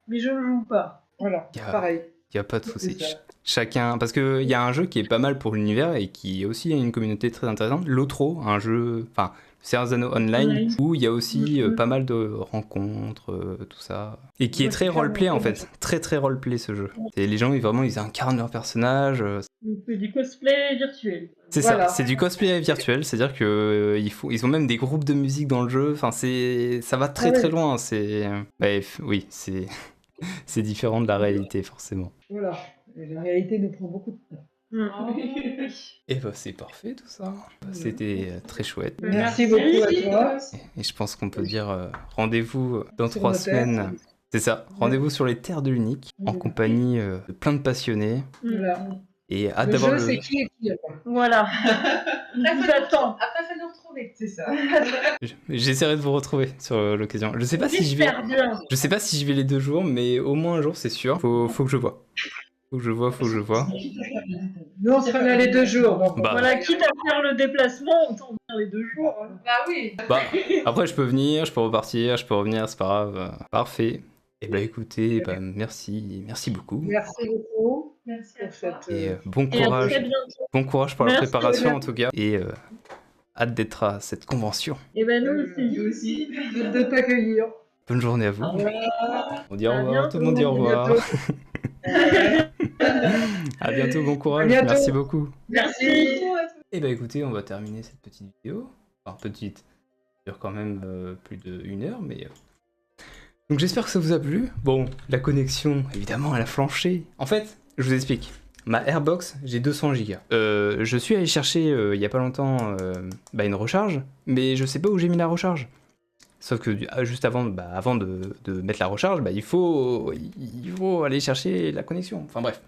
mais je ne joue pas. Voilà, Yeah. pareil. Il n'y a pas de souci. C'est ça. Chacun, parce qu'il y a un jeu qui est pas mal pour l'univers et qui aussi a une communauté très intéressante. L'Otro, un jeu, enfin, c'est un Anneaux Online, Oui. où il y a aussi Mhm. pas mal de rencontres, tout ça. Et qui est Ouais, très c'est roleplay en clairement. fait. Très très roleplay ce jeu. Et les gens, ils incarnent leur personnage. On fait du cosplay virtuel. C'est Voilà. ça, c'est du cosplay virtuel, c'est-à-dire que ils ont même des groupes de musique dans le jeu. Enfin, ça va très Ah ouais. très loin. Oui, c'est différent de la réalité forcément. Voilà. Et la réalité nous prend beaucoup de temps. Et bah c'est parfait tout ça. C'était très chouette. Merci beaucoup à toi. Et je pense qu'on peut dire rendez-vous dans Sur 3 nos terres. semaines. C'est ça, rendez-vous sur les terres de l'Unique, en Mhm. compagnie de plein de passionnés. Voilà. Et hâte Le d'avoir jeu, le... c'est qui et qui. Voilà. vous attend. Après, faut nous retrouver. C'est ça. J'essaierai de vous retrouver sur l'occasion. Je sais pas si je vais. J'espère bien. Je sais pas si je vais les 2 jours, mais au moins un jour, c'est sûr. Faut que je vois. Faut que je vois. Nous, on serait là les 2 jours. Donc, Bah, Voilà, quitte à faire le déplacement, autant venir les 2 jours. hein. Bah oui. bah, après, je peux venir, je peux repartir, je peux revenir, c'est pas grave. Parfait. Et bah écoutez, bah, merci beaucoup. merci beaucoup Merci à pour toi. cette. Et bon Et à courage. très bientôt. Bon courage pour la Merci, préparation Aurélien. en tout cas. Et hâte d'être à cette convention. Et ben nous aussi. Nous aussi. de t'accueillir. Bonne journée à vous. On dit au À revoir, tout le monde dit au bientôt. revoir. À bientôt, bon courage, bientôt. merci beaucoup. Merci. Et bah écoutez, on va terminer cette petite vidéo. Enfin, petite, ça dure quand même plus d'1 heure, mais... Donc j'espère que ça vous a plu. Bon, la connexion, évidemment, elle a flanché. En fait, je vous explique. Ma Airbox, j'ai 200 Go. Je suis allé chercher, il y a pas longtemps, une recharge, mais je sais pas où j'ai mis la recharge. Sauf que juste avant de mettre la recharge, il faut aller chercher la connexion. Enfin bref.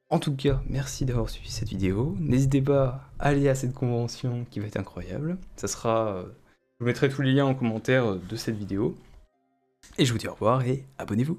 En tout cas, merci d'avoir suivi cette vidéo. N'hésitez pas à aller à cette convention qui va être incroyable. Ça sera... je vous mettrai tous les liens en commentaire de cette vidéo. Et je vous dis au revoir et abonnez-vous.